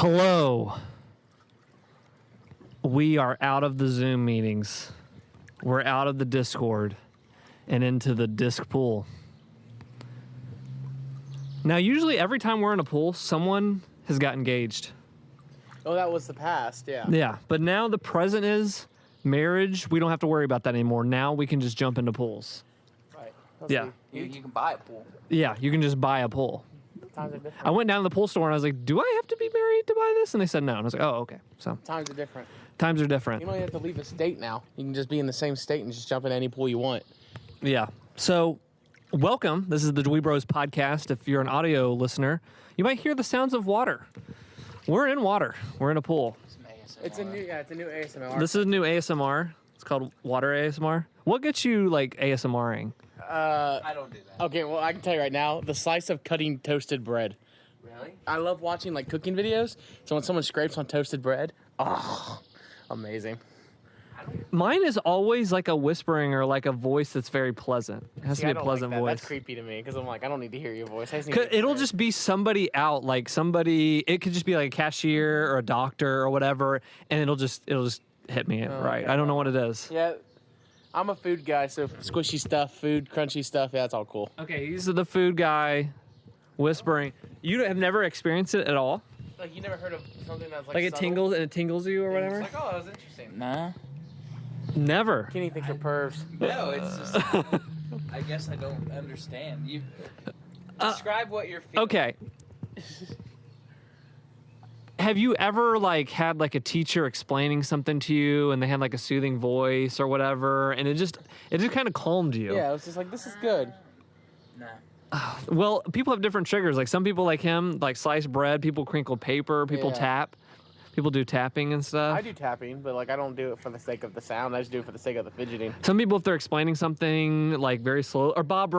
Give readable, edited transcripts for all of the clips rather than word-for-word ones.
Hello. We are out of the Zoom meetings. We're out of the Discord and into the disc pool. Now, usually every time we're in a pool, someone has got engaged. Oh, that was the past, yeah. Yeah, but now the present is marriage. We don't have to worry about that anymore. Now we can just jump into pools. Right. Yeah. You can buy a pool. Yeah, you can just buy a pool. Times are different. I went down to the pool store and I was like, do I have to be married to buy this? And they said no. And I was like, oh, okay. So Times are different. times are different. You don't even have to leave a state now. You can just be in the same state and just jump in any pool you want. Yeah. So, welcome. This is the DweeBros podcast. If you're an audio listener, you might hear the sounds of water. We're in water. We're in a pool. It's a new ASMR. This is new ASMR. It's called water ASMR. What gets you like ASMRing? I don't do that. Okay, well, I can tell you right now, the slice of cutting toasted bread. Really? I love watching, like, cooking videos. So when someone scrapes on toasted bread, oh, amazing. Mine is always like a whispering or like a voice that's very pleasant. It has See, to I be a don't pleasant like that. voice. That's creepy to me because I'm like, I don't need to hear your voice. I just need to It'll hear just be somebody out, like somebody. It could just be like a cashier or a doctor or whatever, and it'll just hit me right. okay. I don't know what it is. Yeah, I'm a food guy, so squishy stuff, food, crunchy stuff, yeah, that's all cool. Okay, he's the food guy, whispering. You have never experienced it at all. Like, you never heard of something that's like Like it subtle? tingles and it tingles you or And whatever. It's like, oh, that was interesting. Nah. Never. Kenny thinks we're pervs. No, it's just. I guess I don't understand. You describe what you're feeling. Okay. Have you ever like had like a teacher explaining something to you and they had like a soothing voice or whatever and it just kind of calmed you? Yeah, it was just like, this is good. Nah. Well, people have different triggers. Like some people like him, like slice bread, people crinkle paper, people Yeah. tap. People do tapping and stuff. I do tapping, but like I don't do it for the sake of the sound. I just do it for the sake of the fidgeting. Some people, if they're explaining something like very slow, or Bob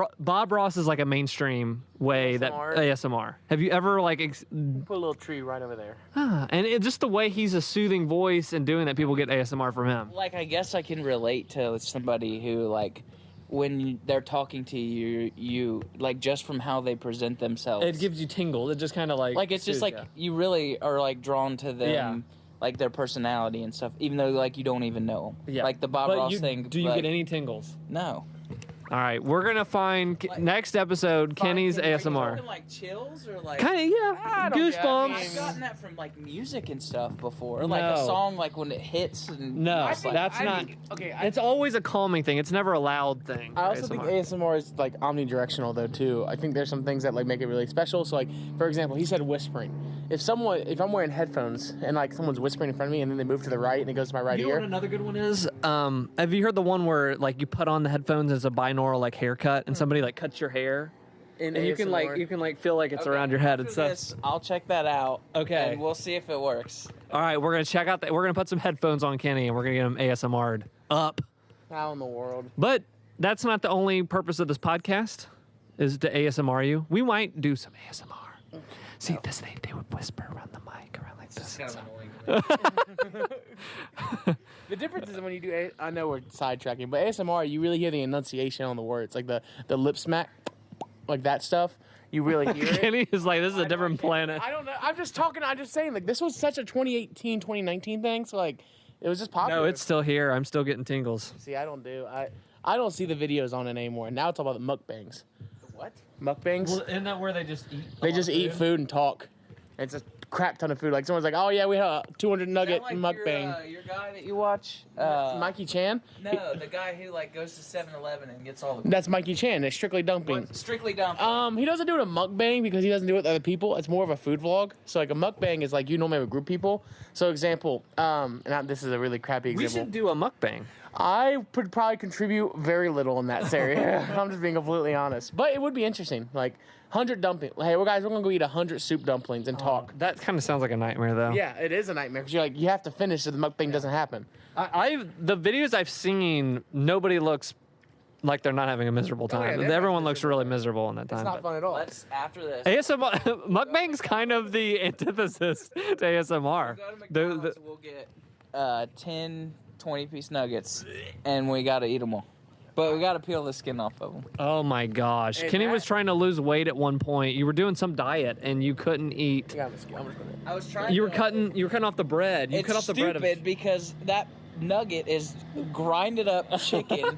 Ross is like a mainstream way that ASMR. ASMR. Have you ever like, Put a little tree right over there. and it, just the way he's a soothing voice and doing that, people get ASMR from him. Like, I guess I can relate to somebody who, like, when they're talking to you like, just from how they present themselves. It gives you tingles. It just kind of like it's just soothes like ya. you really are like drawn to them, Yeah. like their personality and stuff, even though like you don't even know them. Yeah. Like the Bob But Ross you, thing. Do you like, get any tingles? No. All right, we're gonna find next episode Kenny's Are you ASMR. talking like chills or like? Kind of, yeah. I don't get it. Goosebumps. I've gotten that from like music and stuff before, like a No. song, like when it hits. And No, it's like- that's not. Okay, It's always a calming thing. It's never a loud thing. I also think ASMR is like omnidirectional though too. I think there's some things that like make it really special. So like, for example, he said whispering. If I'm wearing headphones and like someone's whispering in front of me and then they move to the right and it goes to my right You know ear. what another good one is? Have you heard the one where like you put on the headphones as a binaural like haircut and somebody like cuts your hair In and you can like feel like it's around your head and After stuff. this, I'll check that out. Okay. And we'll see if it works. All right, we're gonna check out that. We're gonna put some headphones on Kenny and we're gonna get him ASMR'd up. How in the world? But that's not the only purpose of this podcast. Is to ASMR you. We might do some ASMR. See this they would whisper around the mic around like this. It's kind of annoying. The difference is when you do. I know we're sidetracking, but ASMR, you really hear the enunciation on the words, like the lip smack, like that stuff. You really hear it. Kenny is like, this is a different planet. I don't know. I'm just talking. I'm just saying, like, this was such a 2018, 2019 thing. So, like, it was just popular. No, it's still here. I'm still getting tingles. See, I don't don't see the videos on it anymore. Now it's all about the mukbangs. What? Mukbangs. Well, isn't that where they just eat? They just eat food and talk. It's a crap ton of food. Like someone's like, "Oh yeah, we had a 200 nugget mukbang." Your guy that you watch? Mikey Chan. No, the guy who like goes to 7-Eleven and gets all the That's Mikey Chan. It's Strictly Dumping. Strictly Dumb. He doesn't do it a mukbang because he doesn't do it with other people. It's more of a food vlog. So like a mukbang is like you normally have a group of people. So example, this is a really crappy We example. should do a mukbang. I would probably contribute very little in that area. I'm just being completely honest. But it would be interesting. Like 100 dumplings. Hey, we're gonna go eat 100 soup dumplings and talk. That kind of sounds like a nightmare, though. Yeah, it is a nightmare because you have to finish so the mukbang doesn't happen. The videos I've seen, nobody looks like they're not having a miserable time. they're Everyone not looks really miserable in that time. It's not fun at all. Let's after this. ASMR mukbang's kind of the antithesis to ASMR. Go to McDonald's, we'll get 10 20-piece nuggets, and we gotta eat them all. But we got to peel the skin off of them. Oh my gosh. And Kenny that- was trying to lose weight at one point. You were doing some diet and you couldn't eat. Yeah, I'm just gonna- I was trying. You were cutting off the bread. You It's cut off the bread. stupid because that nugget is grinded up chicken,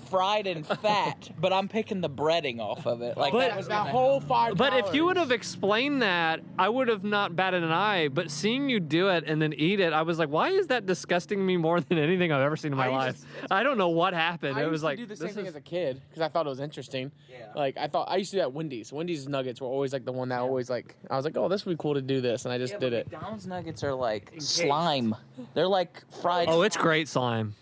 fried in fat, but I'm picking the breading off of it. Like But- that was that gonna whole happen. $5. But if you would have explained that, I would have not batted an eye. But seeing you do it and then eat it, I was like, why is that disgusting me more than anything I've ever seen in my I life? used I don't know what happened. I It used was to like, do the this same thing is- as a kid because I thought it was interesting. Yeah. Like I used to do that at Wendy's. Wendy's nuggets were always like the one that always like I was like, oh, this would be cool to do this, and I just Yeah, did but it. McDonald's nuggets are like Encased. slime. They're like fried. Oh, it's great slime.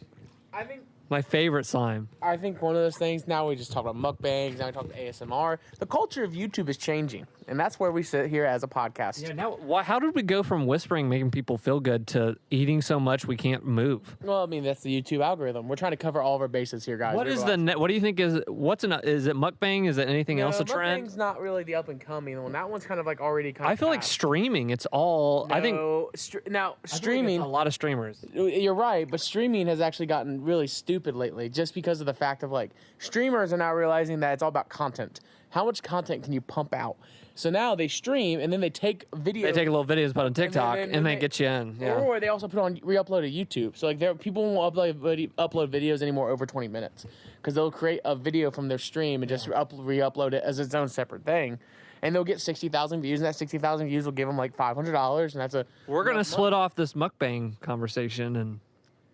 I think My favorite slime. one of those things. Now we just talk about mukbangs. Now we talk about ASMR. The culture of YouTube is changing, and that's where we sit here as a podcast. Yeah. Now, how did we go from whispering making people feel good to eating so much we can't move? Well, I mean that's the YouTube algorithm. We're trying to cover all of our bases here, guys. What is the what do you think is is it mukbang? Is it anything else a trend? Mukbang's not really the up and coming one. That one's kind of like already kind of. I feel like past. streaming. It's all. I think now I feel like streaming. it's a lot of streamers. You're right, but streaming has actually gotten really stupid lately just because of the fact of like streamers are now realizing that it's all about content. How much content can you pump out? So now they stream and then they take videos. They take little videos put on TikTok and they get you in. Yeah. Or they also put on re-upload to YouTube. So like people won't upload videos anymore over 20 minutes because they'll create a video from their stream and just re-upload it as its own separate thing. And they'll get 60,000 views, and that 60,000 views will give them like $500, and that's a. We're gonna split off this mukbang conversation and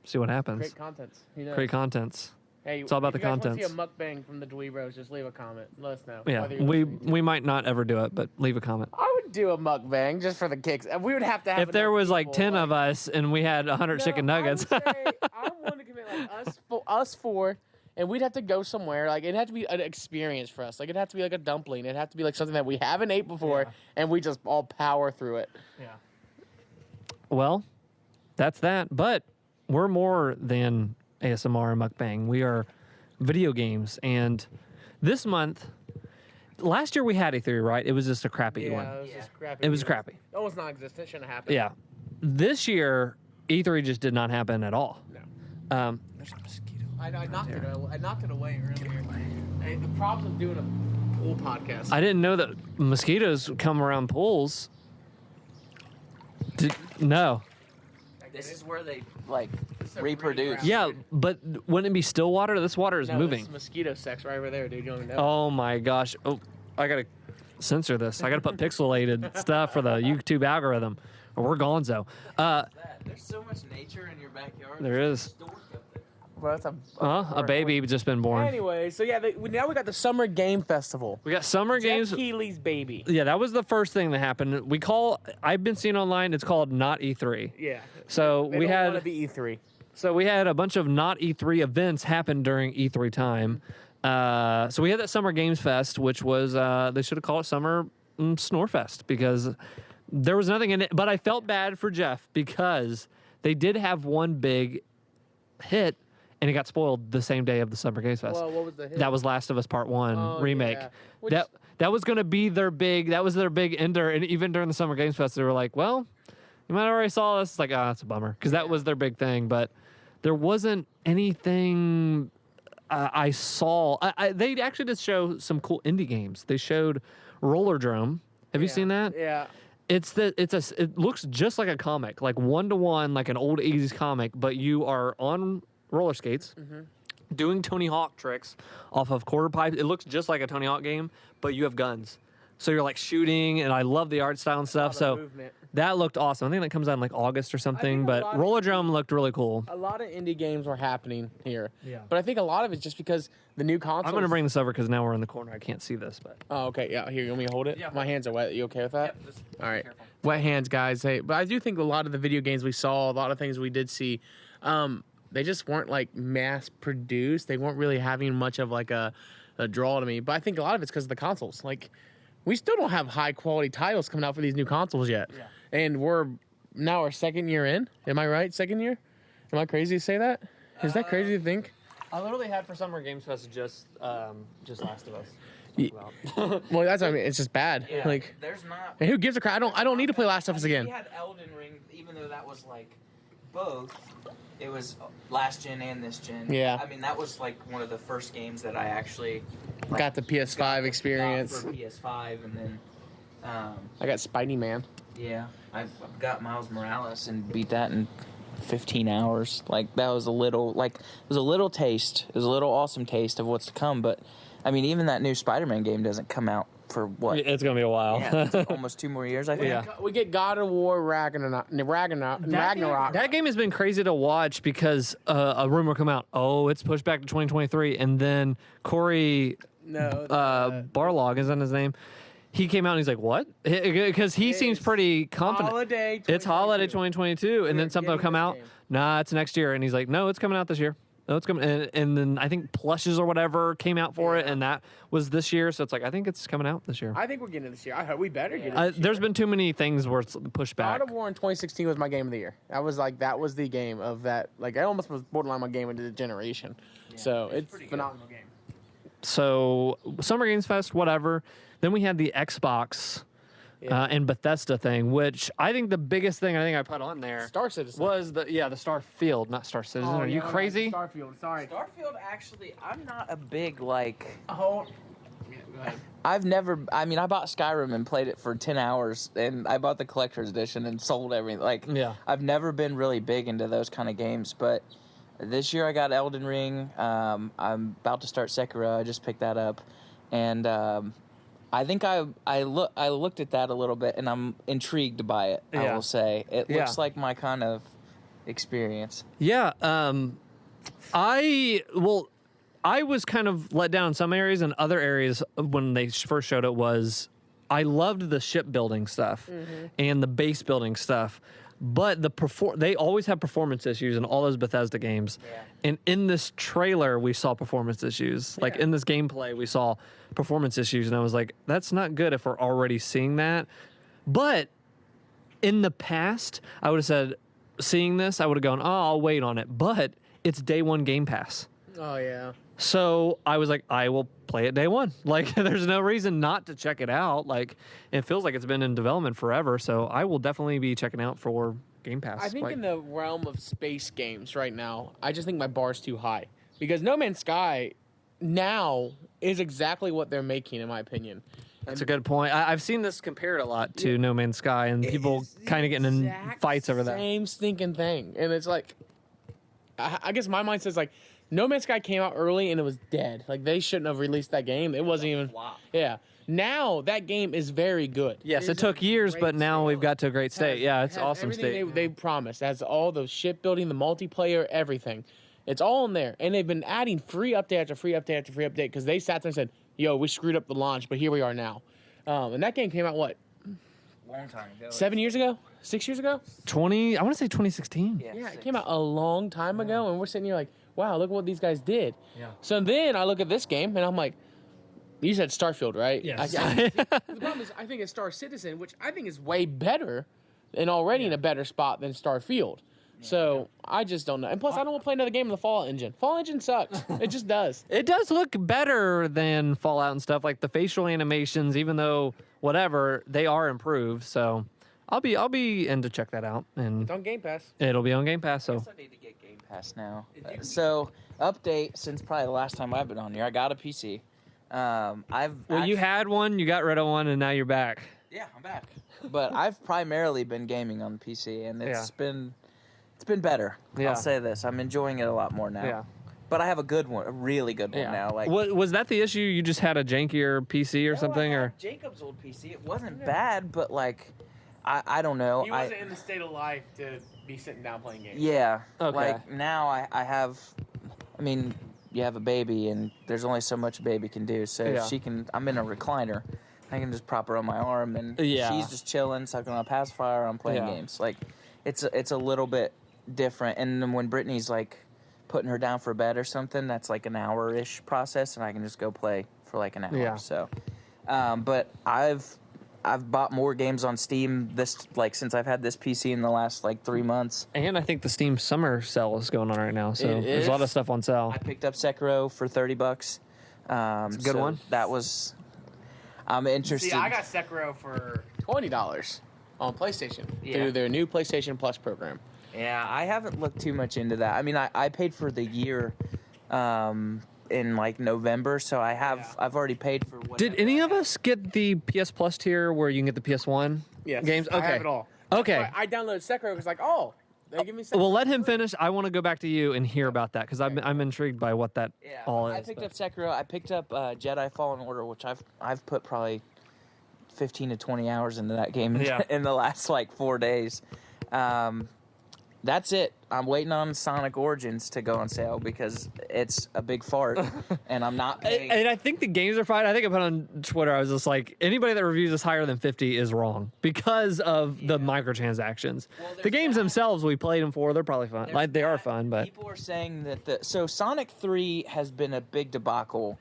see what happens. Great contents. You know. Great contents. Hey, It's all about if the you guys want to contents. see a mukbang from the DweeBros, just leave a comment. Let us know. Yeah, whether you're we listening to we might not ever do it, but leave a comment. I would do a mukbang just for the kicks. We would have to have. If there enough was like people, 10 of us and we had 100 chicken nuggets, I would say, I want to commit like us four, and we'd have to go somewhere. Like it'd have to be an experience for us. Like it'd have to be like a dumpling. It'd have to be like something that we haven't ate before, and we just all power through it. yeah. Well, that's that. But we're more than ASMR and mukbang. We are video games, and this month, last year we had E3, right? It was just a crappy one. it was just crappy. It was crappy. Almost non-existent. Shouldn't have happened. Yeah. This year, E3 just did not happen at all. No. There's a mosquito. I knocked it. I knocked it away earlier. Hey, the problem with doing a pool podcast. I didn't know that mosquitoes come around pools. No. This is where they like reproduce. Yeah, but wouldn't it be still water? This water is No, moving. It's mosquito sex right over there, dude. You don't even know. Oh my gosh. Oh, I gotta censor this. I gotta put pixelated stuff for the YouTube algorithm. Or we're gonzo. There's so much nature in your backyard. There is. Well, that's A baby just been born. Anyway, so yeah, now we got the Summer Game Festival. We got summer games. Jeff Keighley's baby. Yeah, that was the first thing that happened. I've been seeing online, it's called Not E3. Yeah. So They we don't had want to be E3. So we had a bunch of not E3 events happen during E3 time. So we had that Summer Games Fest, which was, they should have called it Summer Snore Fest because there was nothing in it. But I felt bad for Jeff because they did have one big hit and it got spoiled the same day of the Summer Games Fest. Well, what was the hit? That was Last of Us Part 1 Oh, remake. yeah. Which- That was going to be their big ender. And even during the Summer Games Fest, they were like, well, you might have already saw this. It's like, that's a bummer. Because that was their big thing. But there wasn't anything I saw. They actually did show some cool indie games. They showed Roller Drome. Have you seen that? Yeah. It looks just like a comic, like 1-to-1, like an old 80s comic, but you are on roller skates doing Tony Hawk tricks off of quarter pipes. It looks just like a Tony Hawk game, but you have guns. So you're like shooting, and I love the art style and stuff. So movement. that looked awesome. I think that comes out in like August or something, a but lot of- Roller Drome looked really cool. A lot of indie games were happening here. Yeah. But I think a lot of it's just because the new consoles. I'm going to bring this over because now we're in the corner. I can't see this, but Oh, okay. Yeah. Here, you want me to hold it? Yeah. My hands are wet. You okay with that? Yep, just All right. careful. Wet hands, guys. Hey, but I do think a lot of the video games we saw, a lot of things we did see, they just weren't like mass produced. They weren't really having much of like a draw to me. But I think a lot of it's because of the consoles. Like, we still don't have high quality titles coming out for these new consoles yet. Yeah. And we're now our second year in. Am I right? Second year? Am I crazy to say that? Is that crazy to think? I literally had for Summer Games Fest just Last of Us. Well, that's what I mean. It's just bad. Yeah, Like, there's not. and who gives a crap? I don't need to play Last of Us again. We had Elden Ring, even though that was like both. It was last gen and this gen. Yeah. I mean, that was like one of the first games that I actually Got the PS5 experience. got for PS5, and then I got Spidey Man. yeah, I got Miles Morales and beat that in 15 hours. Like that was a little taste. It was a little awesome taste of what's to come. But I mean, even that new Spider-Man game doesn't come out for what? It's gonna be a while. Yeah, it's almost 2 more years, I think. Yeah. We get God of War Ragnarok. That game has been crazy to watch because a rumor come out. Oh, it's pushed back to 2023, and then Corey Barlog, is that his name? He came out and he's like, "What?" Because he seems pretty confident. It's holiday 2022, and then something will come out. Nah, it's next year, and he's like, "No, it's coming out this year." No, it's coming, and then I think plushes or whatever came out for it, and that was this year. So it's like I think it's coming out this year. I think we're getting it this year. I hope we better get it this year. There's been too many things where it's pushed back. God of War in 2016 was my game of the year. That was the game of that. Like I almost was borderline my game into the generation. So it's a phenomenal game. So Summer Games Fest, whatever. Then we had the Xbox and Bethesda thing, which I think the biggest thing I put on there Star Citizen was the Starfield, not Star Citizen. Are you crazy? Starfield, sorry. Starfield, actually, I'm not a big, like... Go ahead. I bought Skyrim and played it for 10 hours, and I bought the collector's edition and sold everything. Like, Yeah. I've never been really big into those kind of games, but this year I got Elden Ring. I'm about to start Sekiro. I just picked that up. And I think I looked at that a little bit, and I'm intrigued by it, I Yeah. will say. It Yeah. looks like my kind of experience. Yeah. I was kind of let down in some areas, and other areas when they first showed it was I loved the shipbuilding stuff and the base building stuff. But they always have performance issues in all those Bethesda games. Yeah. And in this trailer, we saw performance issues. Like in this gameplay, we saw performance issues. And I was like, that's not good if we're already seeing that. But in the past, I would have said, seeing this, I would have gone, oh, I'll wait on it. But it's day one Game Pass. Oh yeah. So I was like, I will play it day one. Like, there's no reason not to check it out. Like, it feels like it's been in development forever. So I will definitely be checking out for Game Pass. I think in the realm of space games right now, I just think my bar's too high because No Man's Sky now is exactly what they're making, in my opinion. That's a good point. I've seen this compared a lot to No Man's Sky, and people kind of getting in fights over that. Same stinking thing, and it's like, I guess my mind says like, No Man's Sky came out early and it was dead. Like they shouldn't have released that game. It wasn't even. Yeah. Now that game is very good. Yes, it took years, but now we've got to a great state. Yeah, it's Has awesome everything state. They promised. It has all the shipbuilding, the multiplayer, everything. It's all in there, and they've been adding free update after free update after free update because they sat there and said, "Yo, we screwed up the launch, but here we are now." And that game came out what? Long time ago. 7 years ago? 6 years ago? I want to say 2016. Yeah, it came out a long time ago, and we're sitting here like, wow, look what these guys did. Yeah. So then I look at this game, and I'm like, you said Starfield, right? Yes. The problem is I think it's Star Citizen, which I think is way better and already in a better spot than Starfield. So I just don't know. And plus, I don't want to play another game in the Fallout engine. Fallout engine sucks. It just does. It does look better than Fallout and stuff. Like the facial animations, even though whatever, they are improved. So I'll be in to check that out, and It's on Game Pass. it'll be on Game Pass. So I need to get Game Pass now. So update since probably the last time I've been on here. I got a PC. you had one, you got rid of one, and now you're back. Yeah, I'm back. But I've primarily been gaming on the PC, and it's been better. Yeah. I'll say this: I'm enjoying it a lot more now. Yeah. But I have a good one, a really good one now. Like, was that the issue? You just had a jankier PC or something, I or had Jacob's old PC. It wasn't bad, but like, I don't know. He wasn't in the state of life to be sitting down playing games. Yeah. Okay. Like now I have. I mean, you have a baby, and there's only so much a baby can do. So Yeah. she can. I'm in a recliner. I can just prop her on my arm, and she's just chilling, sucking on a pacifier. I'm playing games. Like, it's a little bit different. And then when Brittany's like putting her down for bed or something, that's like an hour-ish process, and I can just go play for like an hour. Yeah. So, but I've bought more games on Steam since I've had this PC in the last like 3 months. And I think the Steam Summer sale is going on right now, so It there's a lot is. of stuff on sale. I picked up Sekiro for $30. It's a good one. That was. I'm interested. See, I got Sekiro for $20 on PlayStation Yeah. through their new PlayStation Plus program. Yeah, I haven't looked too much into that. I mean, I paid for the year in like November, so I've already paid for what. Did any of us get the PS Plus tier where you can get the PS1 games? Okay. I have it all. Okay. I downloaded Sekiro because like, oh, they give me Sekiro. Well, let him finish. I want to go back to you and hear about that because I'm intrigued by what that all is. I picked up Sekiro. I picked up Jedi Fallen Order, which I've put probably 15 to 20 hours into that game in the last like 4 days. That's it. I'm waiting on Sonic Origins to go on sale because it's a big fart, and I'm not paying. And I think the games are fine. I think I put on Twitter, I was just like, anybody that reviews this higher than 50 is wrong because of the microtransactions. Well, the games themselves, we played them for, they're probably fun. Like, they are fun, but... People are saying that so Sonic 3 has been a big debacle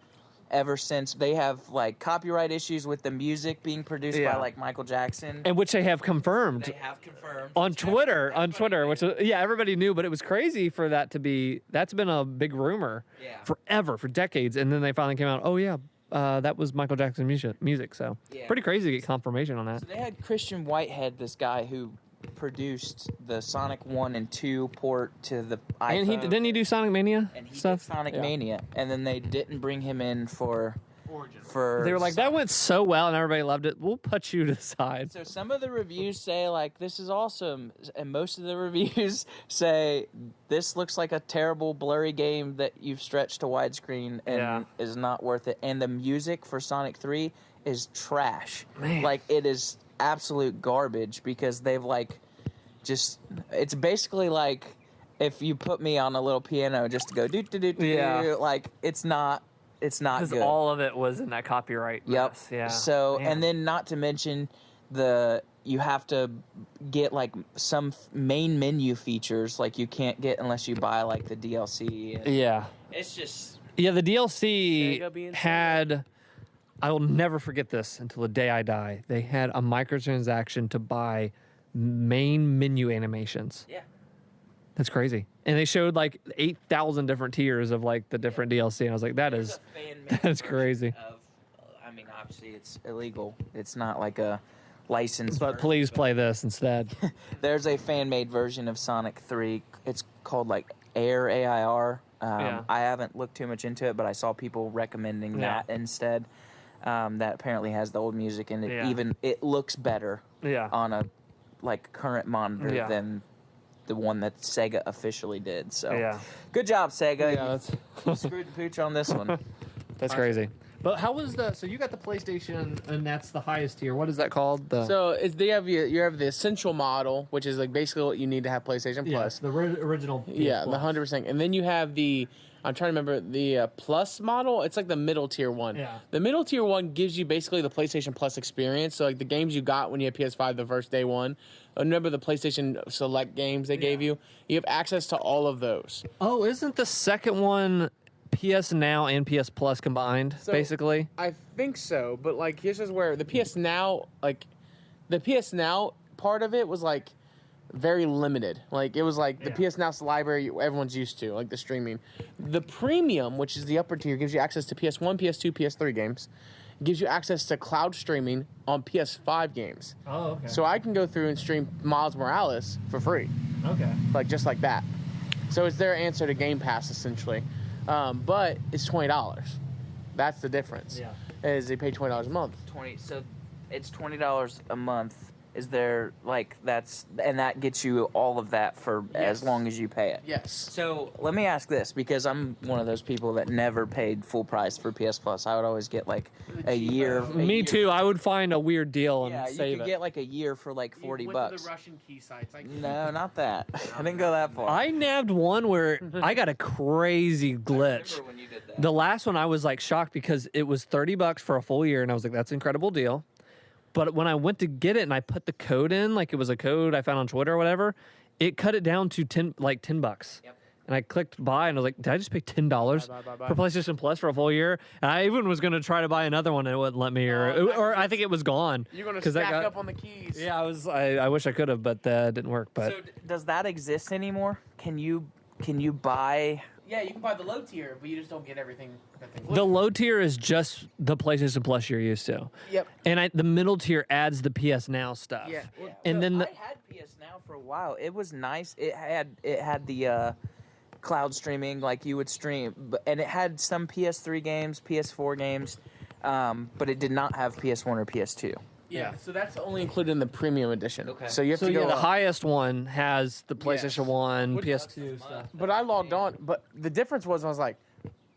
ever since. They have like copyright issues with the music being produced by like Michael Jackson, and which they have confirmed. They have confirmed on Twitter, which everybody knew, but it was crazy for that to be. That's been a big rumor forever, for decades, and then they finally came out. Oh yeah, that was Michael Jackson music. So pretty crazy to get confirmation on that. So they had Christian Whitehead, this guy who produced the Sonic 1 and 2 port to the iPhone. And didn't he do Sonic Mania stuff? Did Sonic Mania, and then they didn't bring him in for they were like, that went so well and everybody loved it, we'll put you to the side. So some of the reviews say like, this is awesome, and most of the reviews say this looks like a terrible blurry game that you've stretched to widescreen and is not worth it. And the music for Sonic 3 is trash. Man. Like, it is absolute garbage because they've like it's basically like if you put me on a little piano just to go do like it's not because good. All of it was in that copyright mess. Yeah. So and then not to mention you have to get like some main menu features like you can't get unless you buy like the DLC. It's just the DLC had. I will never forget this until the day I die. They had a microtransaction to buy main menu animations. Yeah. That's crazy. And they showed like 8,000 different tiers of like the different DLC. And I was like, that's crazy. I mean, obviously it's illegal. It's not like a licensed But version, please play this instead. There's a fan-made version of Sonic 3. It's called like Air, A-I-R. I haven't looked too much into it, but I saw people recommending that instead. That apparently has the old music in it. It looks better on a like current monitor than the one that Sega officially did. So good job, Sega. You screwed the pooch on this one. That's crazy. But how was so you got the PlayStation and that's the highest tier. What is that called? So you have the essential model, which is like basically what you need to have PlayStation Plus. The original. PS the 100%. And then you have I'm trying to remember the Plus model. It's like the middle tier one. Yeah. The middle tier one gives you basically the PlayStation Plus experience. So like the games you got when you had PS5 the first day one. Remember the PlayStation Select games they gave you? You have access to all of those. Oh, isn't the second one PS Now and PS Plus combined, basically? I think so, but like here's just where the PS Now part of it was like very limited. Like it was like the PS Now's library everyone's used to, like the streaming. The premium, which is the upper tier, gives you access to PS1, PS2, PS3 games. It gives you access to cloud streaming on PS5 games. Oh, okay. So I can go through and stream Miles Morales for free. Okay. Like just like that. So it's their answer to Game Pass essentially. But it's $20. That's the difference. Yeah. Is they pay $20 a month. So it's $20 a month. Is there like and that gets you all of that for as long as you pay it? Yes. So let me ask this, because I'm one of those people that never paid full price for PS Plus. I would always get like a year. Me too. I would find a weird deal and save it. You could get like a year for like $40. To the Russian key sites. No, not that. I didn't go that far. I nabbed one where I got a crazy glitch. I remember when you did that. The last one I was like shocked because it was $30 for a full year, and I was like, that's an incredible deal. But when I went to get it and I put the code in, like it was a code I found on Twitter or whatever, it cut it down to $10. Yep. And I clicked buy, and I was like, did I just pay $10 for PlayStation Plus for a full year? And I even was going to try to buy another one, and it wouldn't let me, or I think it was gone. You're going to stack up on the keys. Yeah, I wish I could have, but that didn't work. But so does that exist anymore? Can you buy Yeah, you can buy the low tier, but you just don't get everything. The low tier is just the PlayStation Plus you're used to. Yep. And the middle tier adds the PS Now stuff. Yeah. And then I had PS Now for a while. It was nice. It had the cloud streaming, like you would stream, and it had some PS3 games, PS4 games, but it did not have PS1 or PS2. Yeah, so that's only included in the premium edition. Okay. So you have to go. the highest one has the PlayStation 1, Which- PS2 stuff. But I logged on. But the difference was, I was like,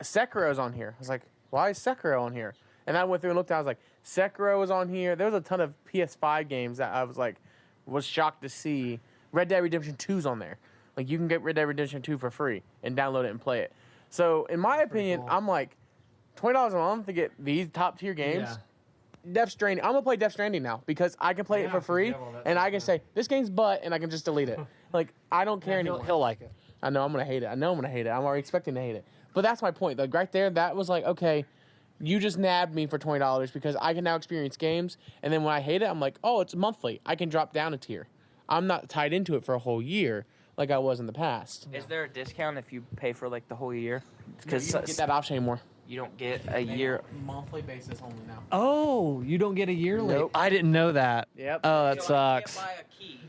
Sekiro's on here. I was like, why is Sekiro on here? And I went through and looked. I was like, Sekiro was on here. There was a ton of PS5 games that I was shocked to see. Red Dead Redemption 2's on there. Like, you can get Red Dead Redemption 2 for free and download it and play it. So in my opinion, cool. I'm like, $20 a month to get these top tier games. Yeah. Death Stranding. I'm gonna play Death Stranding now because I can play it for free, and I can say this game's butt, and I can just delete it. Like, I don't care anymore. He'll like it. I know I'm gonna hate it. I'm already expecting to hate it. But that's my point. Like, right there, that was like, okay, you just nabbed me for $20 because I can now experience games, and then when I hate it, I'm like, oh, it's monthly. I can drop down a tier. I'm not tied into it for a whole year like I was in the past. Is there a discount if you pay for like the whole year? Because you don't get that option anymore. You don't get a year. Monthly basis only now. Oh, you don't get a yearly? Nope. I didn't know that. Yep. Oh, that sucks. Buy a key.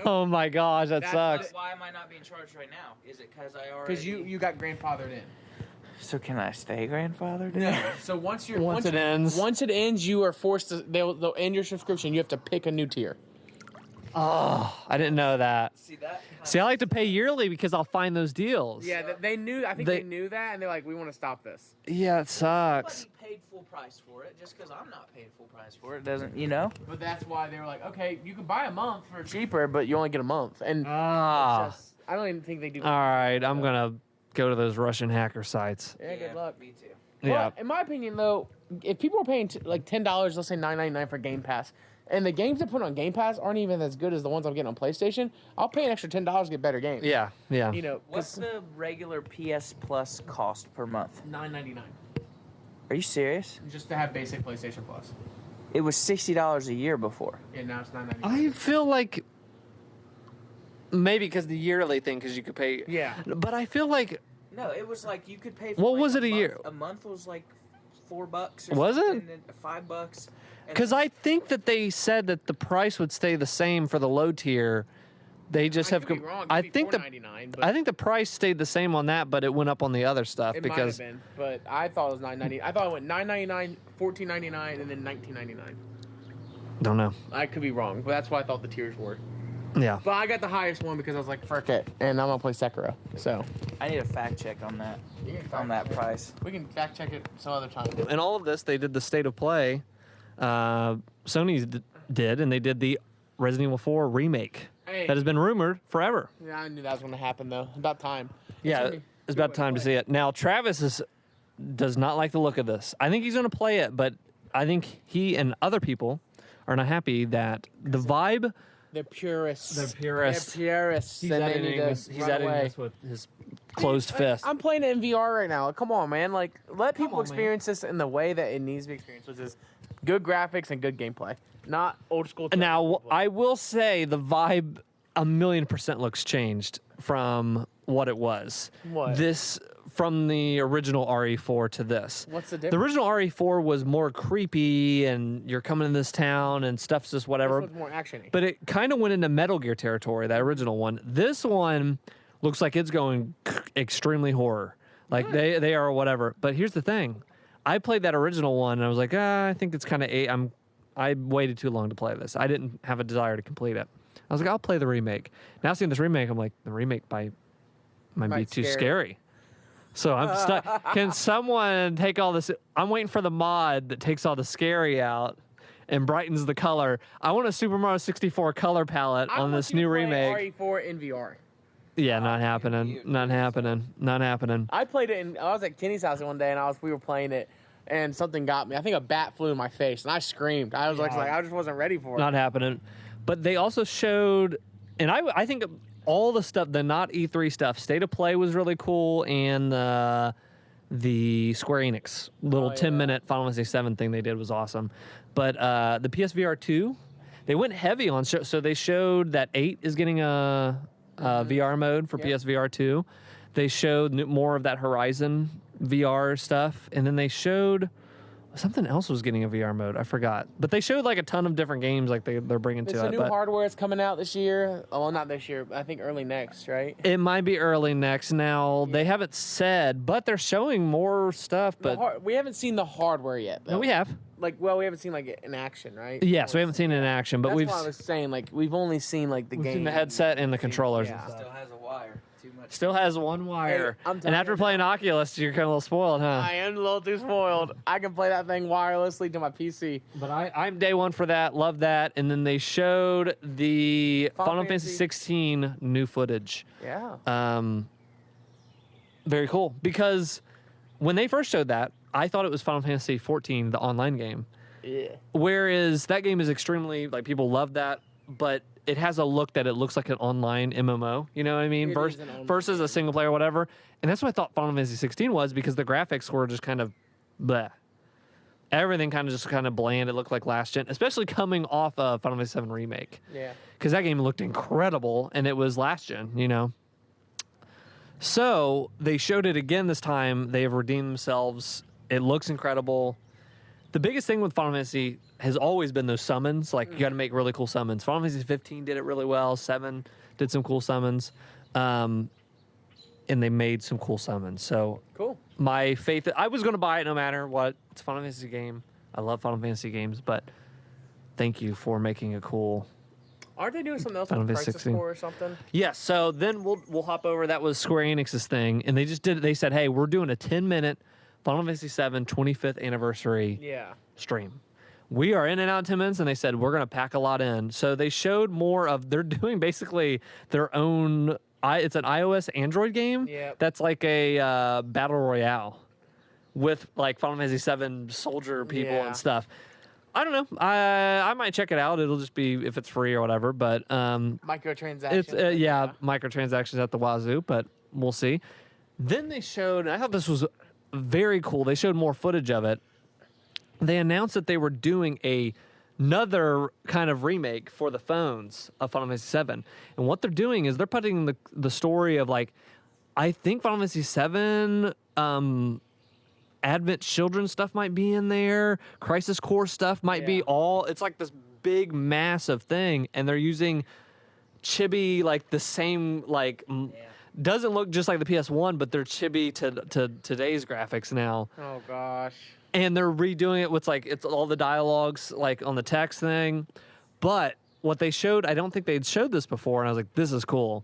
Oh my gosh, that That's sucks. Why am I not being charged right now? Is it because I already? Because you got grandfathered in. So can I stay grandfathered? No. So once it ends. Once it ends, you are forced to. They'll end your subscription. You have to pick a new tier. Oh, I didn't know that. See that? See, I like to pay yearly because I'll find those deals. Yeah, they knew. I think they knew that, and they're like, "We want to stop this." Yeah, it sucks. Somebody paid full price for it. Just because I'm not paying full price for it doesn't, you know? But that's why they were like, "Okay, you can buy a month for cheaper, but you only get a month." And Ah. it's just, I don't even think they do. All right, I'm gonna go to those Russian hacker sites. Yeah, good luck. Me too. Yeah. But in my opinion, though, if people are paying like $10, let's say $9.99 for Game Pass, and the games they put on Game Pass aren't even as good as the ones I'm getting on PlayStation, I'll pay an extra $10 to get better games. Yeah, yeah. You know, What's the regular PS Plus cost per month? $9.99 Are you serious? just to have basic PlayStation Plus. It was $60 a year before. Yeah, now it's $9.99. I feel like maybe because the yearly thing, because you could pay. Yeah. But I feel like No, it was like you could pay for What like was it a month. year? A month was like $4 or Was it? something, and then $5. And because I think that they said that the price would stay the same for the low tier. They just I have. could be wrong. It I could be think the $4.99, but I think the price stayed the same on that, but it went up on the other stuff it because might have been. But I thought it was $9.99. I thought it went $9.99, $14.99, and then $19.99. don't know. I could be wrong, but that's what I thought the tiers were. Yeah. But I got the highest one because I was like, "Frick it," and I'm gonna play Sekiro. So I need a fact check on that. On that price. we can fact check it some other time. And all of this, they did the state of play. Sony did, and they did the Resident Evil 4 remake Hey. that has been rumored forever. Yeah, I knew that was gonna happen though. About time. Yeah, it's about time to see it. Now, Travis does not like the look of this. I think he's going to play it, but I think he and other people are not happy that the vibe. They're purists. They're purists. They're purists. He's and they editing need to this. He's run editing away. this with his closed fist. I'm playing it in VR right now. Come on, man. Like, let people on, experience this in the way that it needs to be experienced, which is good graphics and good gameplay, not old school. Now, I will say the vibe 1,000,000% looks changed from what it was. What? This from the original RE4 to this. What's the The difference? original RE4 was more creepy, and you're coming in this town, and stuff's just whatever. This one's more actiony. But it kind of went into Metal Gear territory, that original one. This one looks like it's going extremely horror. Like they are whatever. But here's the thing. I played that original one and I was like, I think it's kind of I waited too long to play this. I didn't have a desire to complete it. I was like, I'll play the remake. Now seeing this remake, I'm like, the remake might be too scary. So I'm stuck. Can someone take all this? I'm waiting for the mod that takes all the scary out and brightens the color. I want a Super Mario 64 color palette on this new remake. RE4 in VR. Yeah, not happening. Not happening. Not happening. I played it I was at Kenny's house one day and we were playing it and something got me. I think a bat flew in my face and I screamed. I was like I just wasn't ready for it. Not happening. But they also showed, and I think all the stuff, the not E3 stuff, State of Play was really cool, and the Square Enix little 10-minute Final Fantasy 7 thing they did was awesome. But the PSVR 2, they went heavy on, so they showed that 8 is getting a VR mode for PSVR 2. They showed more of that Horizon VR stuff, and then they showed something else was getting a VR mode. I forgot, but they showed like a ton of different games like they're bringing to it. There's some new hardware that's coming out this year. Oh, well, not this year, but I think early next, right? It might be early next. Now they haven't said, but they're showing more stuff. But we haven't seen the hardware yet. Though. No, we have. Like, well, we haven't seen like in action, right? Yes, we haven't seen it in action, but That's what I was saying. Like, we've only seen like the we've game, seen the headset and the controllers. Yeah. And stuff. Still has a wire. Too much. Still has one wire. Hey, and after playing Oculus, you're kind of a little spoiled, huh? I am a little too spoiled. I can play that thing wirelessly to my PC. But I'm day one for that. Love that. And then they showed the Final Fantasy 16 new footage. Yeah. Very cool. Because when they first showed that, I thought it was Final Fantasy 14, the online game. Yeah. Whereas that game is extremely, like, people love that, but it has a look that it looks like an online MMO, you know what I mean? Versus a single player or whatever. And that's what I thought Final Fantasy 16 was, because the graphics were just kind of bleh. Everything kind of bland. It looked like last gen, especially coming off of Final Fantasy 7 Remake. Yeah. Because that game looked incredible, and it was last gen, you know? So they showed it again this time. They have redeemed themselves. It looks incredible. The biggest thing with Final Fantasy has always been those summons. Like, you got to make really cool summons. Final Fantasy 15 did it really well. 7 did some cool summons. And they made some cool summons. So Cool. my faith, I was going to buy it no matter what. It's a Final Fantasy game. I love Final Fantasy games, but thank you for making a cool. Aren't they doing something else Final with Fantasy Crisis 16. Core or something? Yes, so then we'll hop over. That was Square Enix's thing, and they just did. They said, "Hey, we're doing a 10-minute Final Fantasy 7 25th anniversary stream. We are in and out in 10 minutes," and they said we're going to pack a lot in. So they showed more of. They're doing basically their own. It's an iOS Android game. That's like a battle royale with like Final Fantasy 7 soldier people and stuff. I don't know. I might check it out. It'll just be if it's free or whatever. But Microtransactions. it's microtransactions at the wazoo. But we'll see. Then they showed. I thought this was very cool. They showed more footage of it. They announced that they were doing another kind of remake for the phones of Final Fantasy 7. And what they're doing is they're putting the story of like, I think Final Fantasy 7. Advent Children stuff might be in there. Crisis Core stuff might be all. It's like this big, massive thing, and they're using chibi like the same like. Doesn't look just like the PS1, but they're chibi to today's graphics now. Oh gosh. And they're redoing it with like it's all the dialogues like on the text thing. But what they showed, I don't think they'd showed this before, and I was like, this is cool.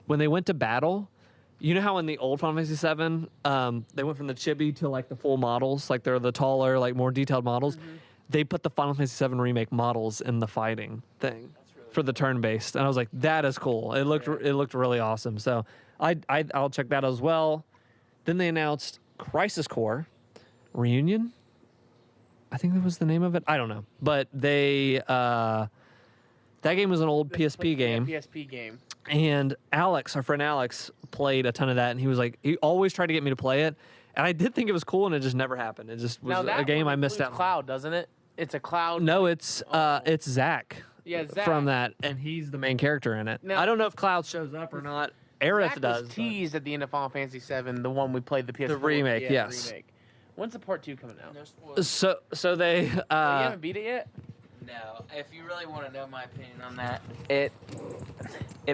When they went to battle. You know how in the old Final Fantasy 7, they went from the chibi to like the full models, like they're the taller, like more detailed models. Mm-hmm. They put the Final Fantasy 7 remake models in the fighting thing for the turn-based, and I was like, that is cool. It looked really awesome. So I'll check that as well. Then they announced Crisis Core Reunion. I think that was the name of it. I don't know, but they that game was an old PSP game. PSP game. And Alex, our friend Alex, played a ton of that, and he was like, he always tried to get me to play it, and I did think it was cool, and it just never happened. It just was a game I missed out. Cloud, doesn't it? It's a Cloud. No, it's Zach. Yeah, Zach from that, and he's the main character in it. Now, I don't know if Cloud shows up or not. Aerith Zach does. Was teased at the end of Final Fantasy 7, the one we played the PS4. The remake, yes. The remake. When's the part 2 coming out? So they. You haven't beat it yet. No, if you really want to know my opinion on that, it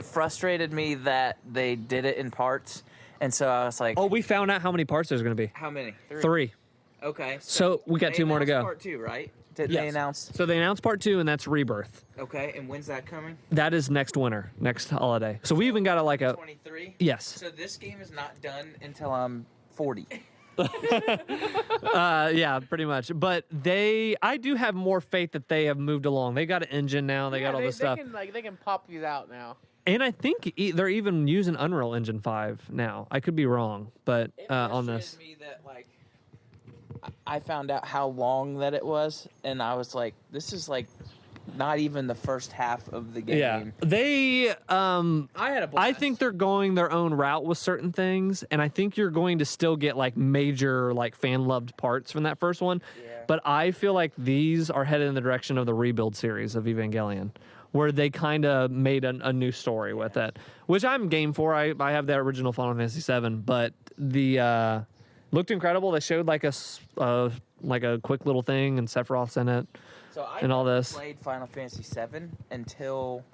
frustrated me that they did it in parts, and so I was like, oh, we found out how many parts there's going to be. How many? 3. Okay. So we got 2 more to go. Part 2, right? Did they announce? So they announced part 2, and that's Rebirth. Okay, and when's that coming? That is next winter, next holiday. So we even got a 23. Yes. So this game is not done until I'm 40. Yeah, pretty much. But I do have more faith that they have moved along. They got an engine now. They got all this stuff. They can pop these out now. And I think they're even using Unreal Engine 5 now. I could be wrong, but on this. Me that, like, I found out how long that it was, and I was like, this is like not even the first half of the game. Yeah, they. I had a blast. I think they're going their own route with certain things, and I think you're going to still get like major like fan loved parts from that first one. Yeah. But I feel like these are headed in the direction of the rebuild series of Evangelion, where they kind of made a new story with it, which I'm game for. I have the original Final Fantasy VII, but the looked incredible. They showed like a quick little thing, and Sephiroth's in it, and all this. Played Final Fantasy VII until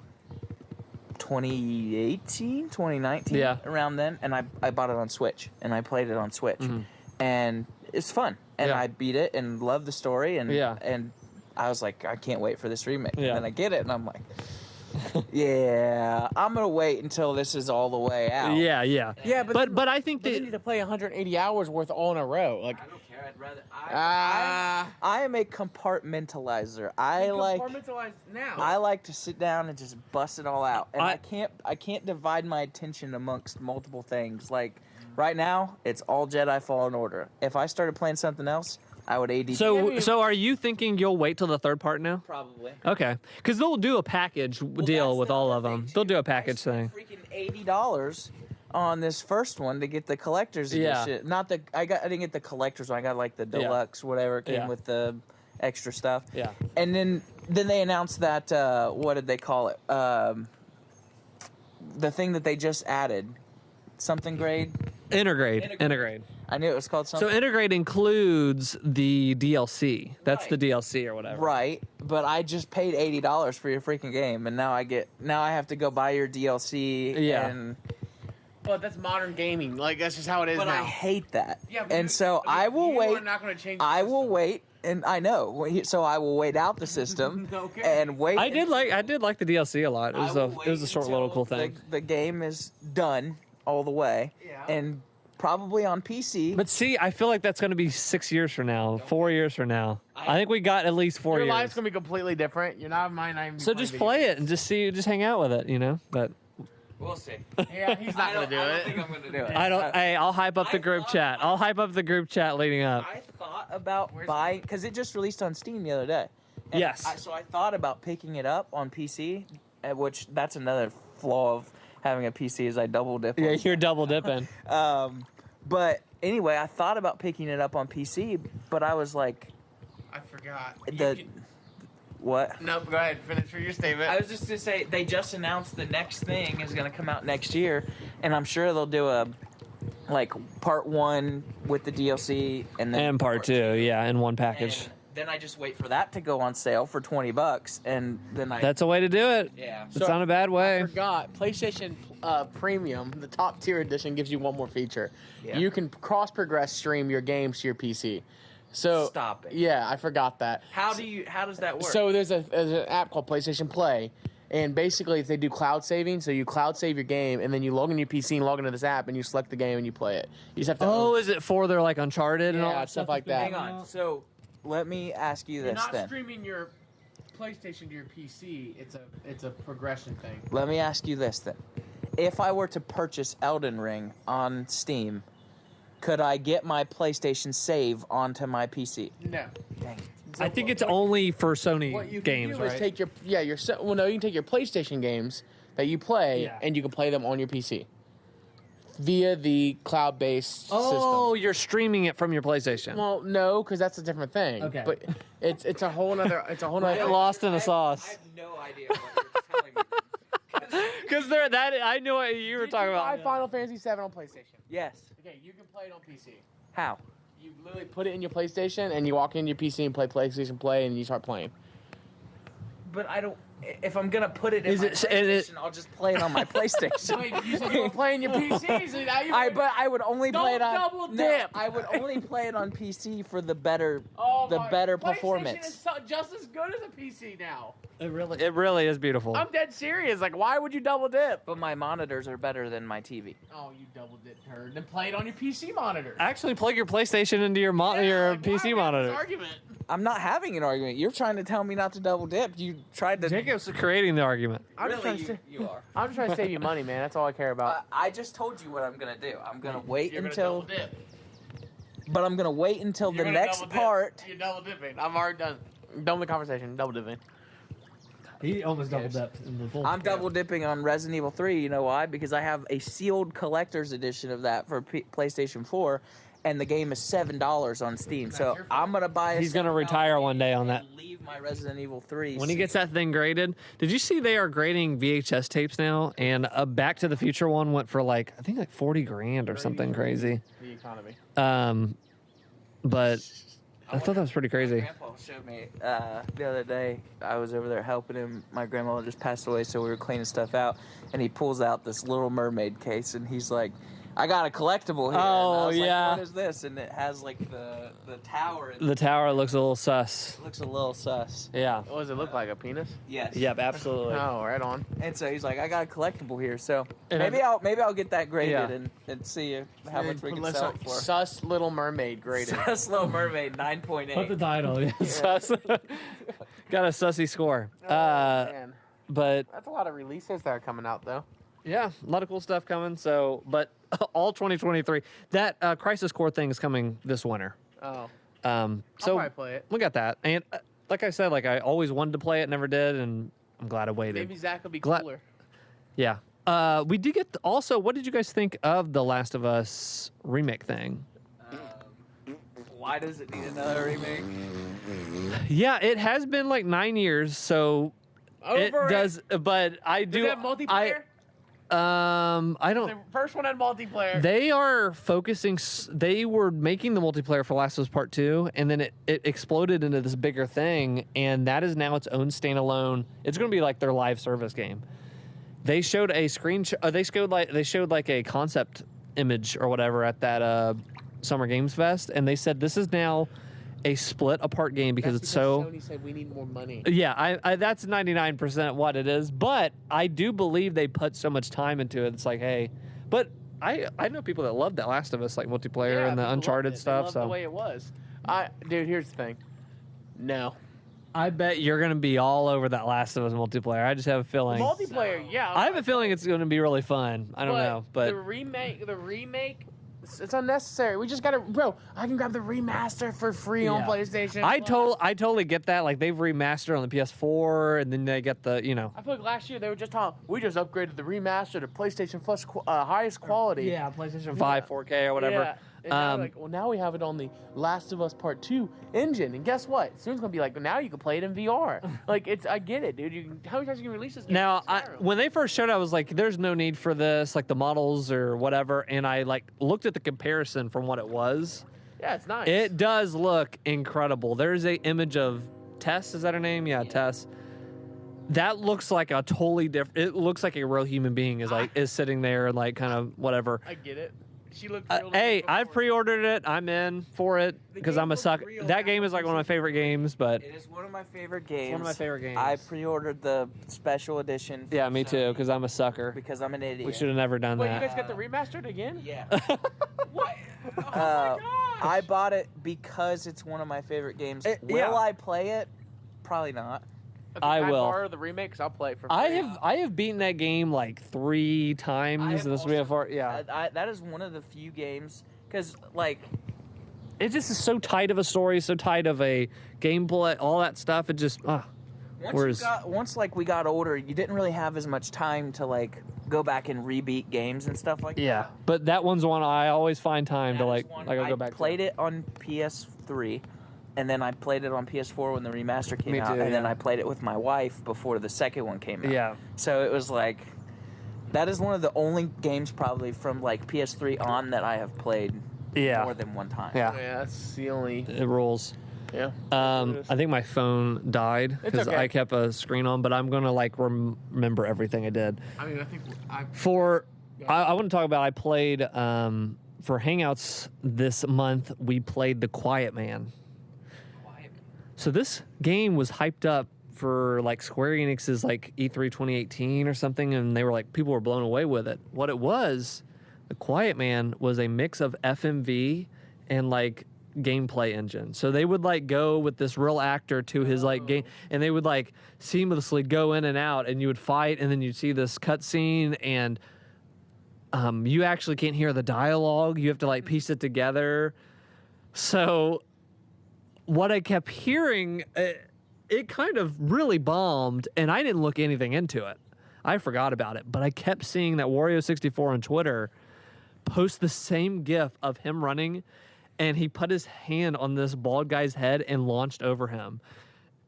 2018, 2019, around then, and I bought it on Switch, and I played it on Switch, and it's fun, and I beat it and loved the story, and I was like, I can't wait for this remake, and then I get it, and I'm like, I'm gonna wait until this is all the way out. Yeah, but I think they need to play 180 hours worth all in a row. Like, I don't care. I'd rather. I am a compartmentalizer. I like to sit down and just bust it all out, and I can't divide my attention amongst multiple things. Like right now, it's all Jedi Fallen Order. If I started playing something else, I would AD. So are you thinking you'll wait till the third part now? Probably. Okay, because they'll do a package deal with all of them. They'll do a package thing. Freaking $80 on this first one to get the collector's edition. Not the I didn't get the collector's one. I got like the deluxe, whatever it came with the extra stuff. Yeah. And then they announced that what did they call it? The thing that they just added, something grade. Intergrade. I knew it was called something. So Intergrade includes the DLC. That's the DLC or whatever. Right, but I just paid $80 for your freaking game, and now I have to go buy your DLC. Yeah. And but that's modern gaming. Like, that's just how it is now. But I hate that. Yeah, and so I will wait. Are not going to change. I will wait, and I know. So I will wait out the system and wait. I did like the DLC a lot. It was a short little cool thing. The game is done all the way, and probably on PC. But see, I feel like that's going to be 6 years from now, 4 years from now. I think we got at least 4 years. Your life's going to be completely different. You're not mine. So just play it and just hang out with it, you know. But we'll see. Yeah, he's not going to do it. I don't think I'm going to do it. Hey, I'll hype up the group chat. I'll hype up the group chat leading up. I thought about buying because it just released on Steam the other day. And yes. So I thought about picking it up on PC, which that's another flaw of having a PC is I double dip. Yeah, you're double dipping. But anyway, I thought about picking it up on PC, but I was like, I forgot. What? No, go ahead. Finish your statement. I was just gonna say they just announced the next thing is gonna come out next year, and I'm sure they'll do a part 1 with the DLC and then part 2, in one package. And then I just wait for that to go on sale for $20, and then That's a way to do it. Yeah. It's not a bad way. I forgot. PlayStation Premium, the top tier edition, gives you one more feature. Yeah. You can cross-progress stream your games to your PC. So stop it. Yeah, I forgot that. How does that work? So there's an app called PlayStation Play, and basically they do cloud saving. So you cloud save your game, and then you log in your PC and log into this app, and you select the game and you play it. You just have to. Oh, is it for their Uncharted and all that stuff like that? Hang on. So let me ask you this then. You're not streaming your PlayStation to your PC. It's a progression thing. Let me ask you this then. If I were to purchase Elden Ring on Steam, could I get my PlayStation save onto my PC? No. Dang. I think it's only for Sony What you games, can do right? is take you can take your PlayStation games that you play and you can play them on your PC via the cloud-based Oh, system. you're streaming it from your PlayStation. Well, no, because that's a different thing. Okay. But it's a whole other Get lost in the sauce. I have no idea what you're telling me. Because I know what you were talking Buy about. Final Fantasy VII on PlayStation. Yes. Okay, you can play it on PC. How? You literally put it in your PlayStation, and you walk in your PC and play PlayStation Play, and you start playing. But I don't. If I'm gonna put it in Is my it- PlayStation, I'll just play it on my PlayStation. Wait, you said you were playing your PC, so now you. But I would only play it on. double No, dip. I would only play it on PC for the better, PlayStation performance. is just as good as a PC now. It really is beautiful. I'm dead serious. Like, why would you double dip? But my monitors are better than my TV. Oh, you double dip turd. Then play it on your PC monitor. Actually, plug your PlayStation into your PC monitor. Argument. I'm not having an argument. You're trying to tell me not to double dip. You tried to. Jacob's creating the argument. I'm just trying to you are. I'm just trying to save you money, man. That's all I care about. I just told you what I'm gonna do. I'm gonna wait You're until. gonna double dip. But I'm gonna wait until You're the gonna next double dip. part. You're double dipping. I'm already done. Done with the conversation. Double dipping. He almost double dipped in the full. I'm double dipping on Resident Evil 3. You know why? Because I have a sealed collector's edition of that for PlayStation 4, and the game is $7 on Steam. So I'm gonna buy. He's gonna retire one day on that. Leave my Resident Evil 3 when he gets that thing graded. Did you see they are grading VHS tapes now? And a Back to the Future one went for like I think like $40,000 or something crazy. The economy. But I thought that was pretty crazy. My grandpa showed me the other day. I was over there helping him. My grandma just passed away, so we were cleaning stuff out. And he pulls out this Little Mermaid case, and he's like, I got a collectible here. Oh, and I was yeah. like, what is this? And it has like the tower. The tower looks a little sus. It looks a little sus. Yeah. What does it look like? A penis? Yes. Yep, absolutely. Oh, right on. And so he's like, I got a collectible here. So And maybe I'll get that graded Yeah. and see how much we can Let's sell it for. Sus Little Mermaid graded. Sus Little Mermaid 9.8. Put the title. Yeah. Sus. Got a sussy score. Man. But That's a lot of releases that are coming out, though. yeah, a lot of cool stuff coming. So, but all 2023. That Crisis Core thing is coming this winter. Oh. So I'll probably play it. we got that. And like I said, like I always wanted to play it, never did, and I'm glad I waited. Maybe Zach will be Glad- cooler. Yeah. We did get also. What did you guys think of the Last of Us remake thing? Why does it need another remake? Yeah, it has been like 9 years, so it does. But I do. Does it have multiplayer? I don't. The first one had multiplayer. They are focusing. They were making the multiplayer for Last of Us Part 2, and then it exploded into this bigger thing, and that is now its own standalone. It's going to be like their live service game. They showed a they showed like a concept image or whatever at that Summer Games Fest, and they said this is now a split apart game because That's it's so. Sony said we need more money. Yeah, I that's 99% what it is, but I do believe they put so much time into it. It's like, hey, but I know people that love that Last of Us like multiplayer and the people Uncharted loved it. They stuff. loved So the way it was. Dude, here's the thing. No. I bet you're gonna be all over that Last of Us multiplayer. I just have a feeling. Multiplayer, yeah. I have a feeling it's gonna be really fun. I don't know, but the remake, it's unnecessary. We just gotta, bro. I can grab the remaster for free on Yeah. PlayStation. I Plus. totally get that. Like they've remastered on the PS4, and then they get the I feel like last year they were just talking. We just upgraded the remaster to PlayStation Plus highest quality. PlayStation 5 4K or whatever. Yeah. And now, like, well, now we have it on the Last of Us Part 2 engine, and guess what? Soon it's gonna be like, well, now you can play it in VR. Like, I get it, dude. How many times you can release this game? Now, when they first showed it, I was like, there's no need for this, like the models or whatever. And I like looked at the comparison from what it was. Yeah, it's nice. It does look incredible. There's a image of Tess. Is that her name? Yeah, Tess. That looks like a totally different. It looks like a real human being is sitting there and like kind of whatever. I get it. She looked real Hey, before. I've pre-ordered it. I'm in for it because game I'm a looked sucker. real That game is like one of my favorite games, but It is one of my favorite games. one of my favorite games. I pre-ordered the special edition. from yeah, me too, Sony because I'm a sucker. Because I'm an idiot. We should have never done Wait, you that. guys got the remastered again? Yeah. What? Oh my gosh. I bought it because it's one of my favorite games. yeah. Will I play it? Probably not. If I you will. borrow the remakes, I'll play it for free. I have beaten that game like 3 times. And this will be a far, yeah. That is one of the few games because like It just is so tight of a story, so tight of a gameplay, all that stuff. It just once like we got older, you didn't really have as much time to like go back and rebeat games and stuff like that. yeah. But that one's one I always find time to like I'll go back. I played it on PS3. And then I played it on PS4 when the remaster came Me out. too, And then yeah. I played it with my wife before the second one came out. Yeah. So it was like, that is one of the only games probably from like PS3 on that I have played Yeah. more than one time. Yeah. Yeah, that's the only. It rolls. Yeah. I think my phone died because okay. I kept a screen on, but I'm gonna like remember everything I did. I mean, I think I want to talk about. I played for Hangouts this month. We played The Quiet Man. So this game was hyped up for like Square Enix's like E3 2018 or something, and they were like people were blown away with it. What it was, The Quiet Man was a mix of FMV and like gameplay engine. So they would like go with this real actor to his like game, and they would like seamlessly go in and out, and you would fight, and then you'd see this cutscene, and you actually can't hear the dialogue. You have to like piece it together. So what I kept hearing, it kind of really bombed, and I didn't look anything into it. I forgot about it, but I kept seeing that Wario64 on Twitter post the same GIF of him running, and he put his hand on this bald guy's head and launched over him.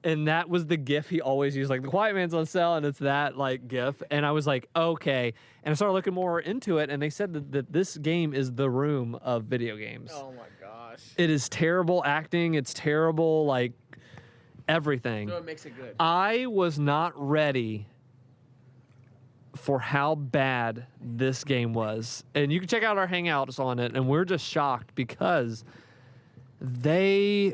And that was the GIF he always used, like the quiet man's on sale, and it's that like GIF. And I was like, okay. And I started looking more into it, and they said that this game is the Room of video games. Oh my gosh. It is terrible acting. It's terrible, like everything. So it makes it good. I was not ready for how bad this game was. And you can check out our hangouts on it, and we're just shocked because I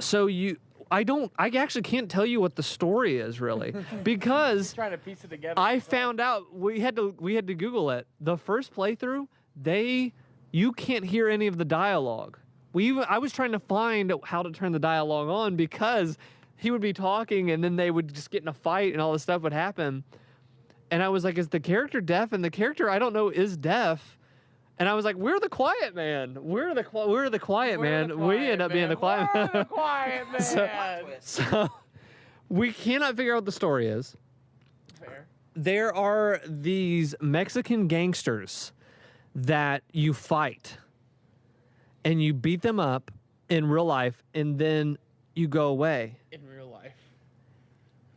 actually can't tell you what the story is really because Trying to piece it together. I found out we had to Google it. The first playthrough, you can't hear any of the dialogue. I was trying to find how to turn the dialogue on because he would be talking and then they would just get in a fight and all this stuff would happen. And I was like, is the character deaf? And the character I don't know is deaf. And I was like, we're the quiet man. We're the quiet man. We end up being the quiet man. We're the quiet man. So we cannot figure out what the story is. Fair. There are these Mexican gangsters that you fight and you beat them up in real life and then you go away. In real life.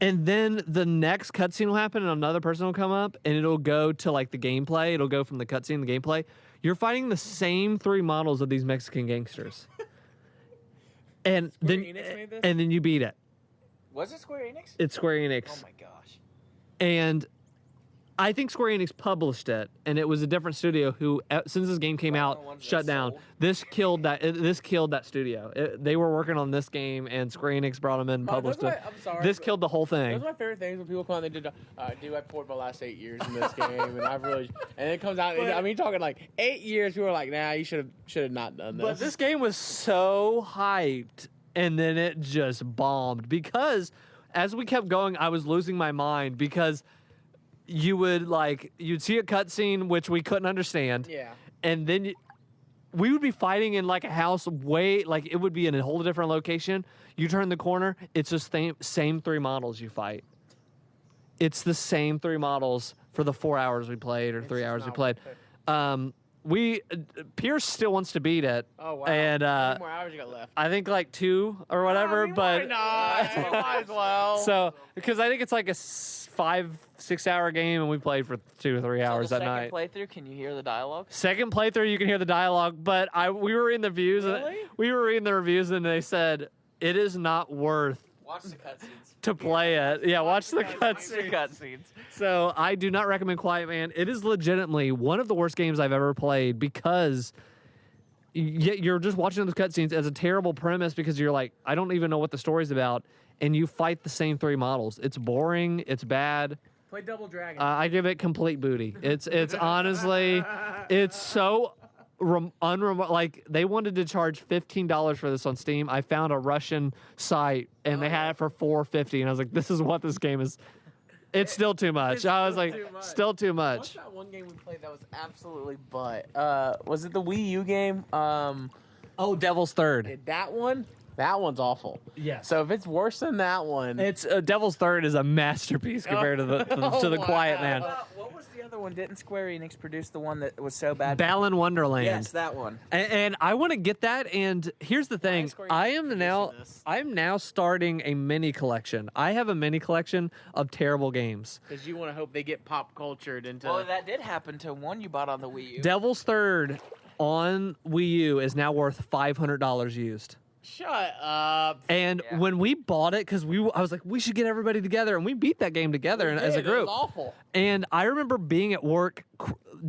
And then the next cutscene will happen and another person will come up and it'll go to like the gameplay. It'll go from the cutscene to the gameplay. You're fighting the same 3 models of these Mexican gangsters. And then you beat it. Was it Square Enix? It's Square Enix. Oh my gosh. And I think Square Enix published it, and it was a different studio who, since this game came out, shut down. This killed that studio. They were working on this game, and Square Enix brought them in and published it. I'm sorry. This killed the whole thing. Those are my favorite things when people come and they did, I poured my last 8 years in this game, and it comes out, I mean, talking like 8 years, people are like, nah, you should have not done this. But this game was so hyped, and then it just bombed because as we kept going, I was losing my mind because you'd see a cutscene which we couldn't understand. Yeah. And then we would be fighting in like a house it would be in a whole different location. You turn the corner, it's the same 3 models you fight. It's the same 3 models for the 4 hours we played or 3 hours we played. Pierce still wants to beat it. Oh, wow. And how many more hours you got left? I think like 2 or whatever, but why not? Might as well. So because I think it's like a 5-6 hour game and we played for 2 or 3 hours that night. Second playthrough, can you hear the dialogue? Second playthrough, you can hear the dialogue, but we were in the reviews. Really? We were reading the reviews and they said it is not worth Watch the cutscenes. to play it. Yeah, watch the cutscenes. So I do not recommend Quiet Man. It is legitimately one of the worst games I've ever played because you're just watching those cutscenes as a terrible premise because you're like, I don't even know what the story's about, and you fight the same 3 models. It's boring. It's bad. Play Double Dragon. I give it complete booty. It's honestly, it's so like they wanted to charge $15 for this on Steam. I found a Russian site and they had it for $4.50, and I was like, this is what this game is. It's still too much. I was like, still too much. What's that one game we played that was absolutely butt? Was it the Wii U game? Devil's Third. That one? That one's awful. Yes. So if it's worse than that one, It's Devil's Third is a masterpiece compared to the Quiet Man. What was the other one? Didn't Square Enix produce the one that was so bad? Balan Wonderland. Yes, that one. And I want to get that. And here's the thing: Square Enix I'm now starting a mini collection. I have a mini collection of terrible games. because you want to hope they get pop cultured into. Well, that did happen to one you bought on the Wii U. Devil's Third on Wii U is now worth $500 used. Shut up. And when we bought it, because I was like, we should get everybody together, and we beat that game together as a group. It was awful. And I remember being at work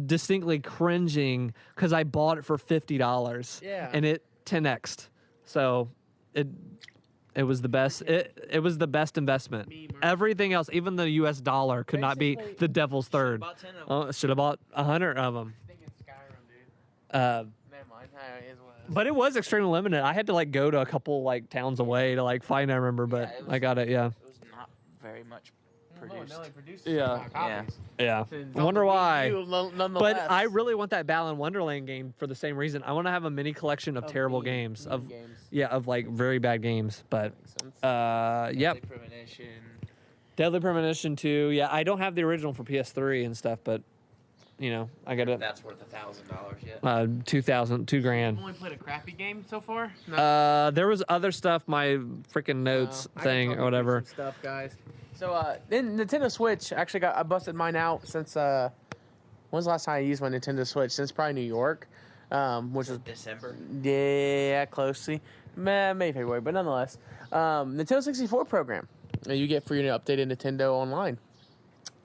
distinctly cringing because I bought it for $50. Yeah. And it 10x'd. So it was the best. It was the best investment. Everything else, even the US dollar, could not beat the Devil's Third. Bought 10 of them. Should have bought 100 of them. I think it's Skyrim, dude. Never Never mind. It was. But it was extremely limited. I had to go to a couple towns away to find. I remember, but I got it. Yeah. It was not very much produced. No, they produced Yeah. copies. Yeah. It's I wonder on the why. Wii U, But nonetheless. I really want that Balan Wonderland game for the same reason. I want to have a mini collection of terrible Wii games of games. of very bad games. But Makes sense. yep, Deadly Premonition. Deadly Premonition 2. Yeah, I don't have the original for PS3 and stuff, but I got it. That's worth $1,000 yet. $2,000. Only played a crappy game so far. There was other stuff. My freaking notes thing or whatever. Stuff, guys. So then Nintendo Switch I busted mine out since when's the last time I used my Nintendo Switch? Since probably New York, which was December. Yeah, closely, maybe February, but nonetheless, Nintendo 64 program you get for your updated Nintendo Online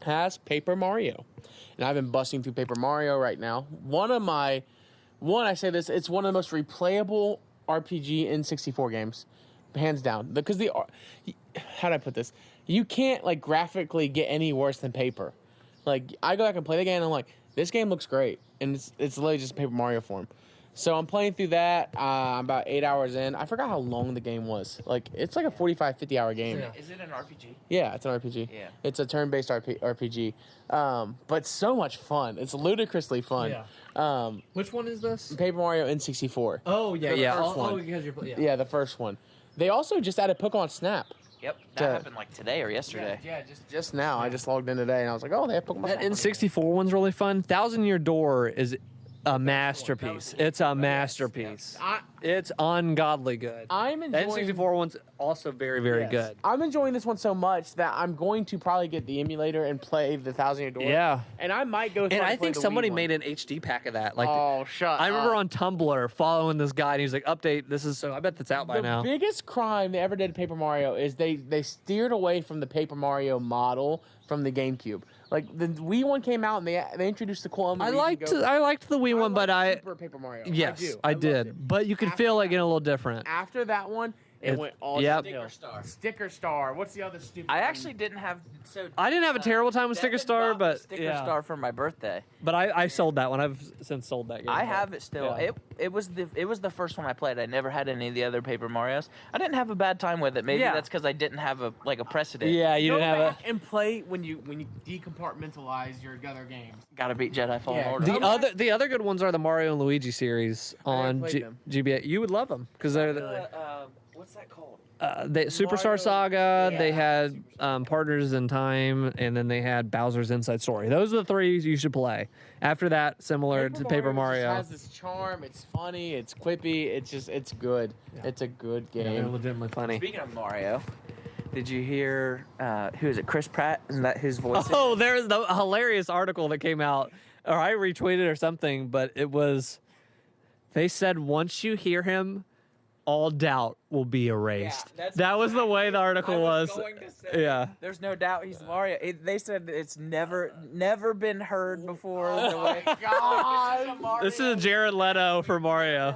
has Paper Mario, and I've been busting through Paper Mario right now. I say this, it's one of the most replayable RPG in 64 games, hands down. Because how do I put this? You can't like graphically get any worse than Paper. Like I go back and play the game, and I'm like, this game looks great, and it's literally just Paper Mario form. So I'm playing through that. I'm about 8 hours in. I forgot how long the game was. Like it's like a 45, 50-hour game. Is it an RPG? Yeah, it's an RPG. Yeah. It's a turn-based RPG. But so much fun. It's ludicrously fun. Yeah. Which one is this? Paper Mario N64. Oh, yeah, The first one. because you're Yeah, the first one. They also just added Pokemon Snap. Yep, that happened like today or yesterday. Yeah, just now. I just logged in today, and I was like, oh, they have Pokemon That Snap. N64 one's really fun. Thousand Year Door is a masterpiece. It's a masterpiece. It's ungodly good. I'm The enjoying... N64 one's also very, very Yes. good. I'm enjoying this one so much that I'm going to probably get the emulator and play the 1,000 Year Door. Yeah. And I might go through And I play think the somebody Wii made an HD pack of that. Like, Oh, shut I remember up. on Tumblr following this guy, and he was like, "Update. This is so." I bet that's out by now. The biggest crime they ever did to Paper Mario is they steered away from the Paper Mario model from the GameCube. Like the Wii one came out and they introduced the cool. I liked the Wii one, but Super Paper Mario. yes, I loved did. it. But you could After feel like that- getting a little different. After that one, it went all yep. downhill. Star. Sticker Star. What's the other stupid? I one? actually didn't have. So I didn't have a terrible time with Sticker Devin Star, bought me but Sticker yeah. Star for my birthday. But I sold that one. I've since sold that game. I have it still. Yeah. It was the first one I played. I never had any of the other Paper Marios. I didn't have a bad time with it. Maybe Yeah. that's because I didn't have a precedent. Yeah, you Go didn't have back and play when you decompartmentalize your other games. Gotta beat Jedi Fallen Yeah. Order. the other good ones are the Mario and Luigi series on played them. GBA. You would love them because they're What's that called? Superstar Mario- Saga. yeah. They had Partners in Time, and then they had Bowser's Inside Story. Those are the three you should play. After that, similar to Paper Mario. Just has this charm. It's funny. It's quippy. It's good. Yeah. It's a good Yeah, they're game. legitimately funny. Speaking of Mario, did you hear who is it? Chris Pratt? Isn't that his voice? Oh, there's the hilarious article that came out, or I retweeted or something, but it was. They said once you hear him, all doubt will be erased. that's that was the way the article was. going to say, Yeah. There's no doubt he's Mario. They said it's never been heard before. The way God. This is Jared Leto for Mario.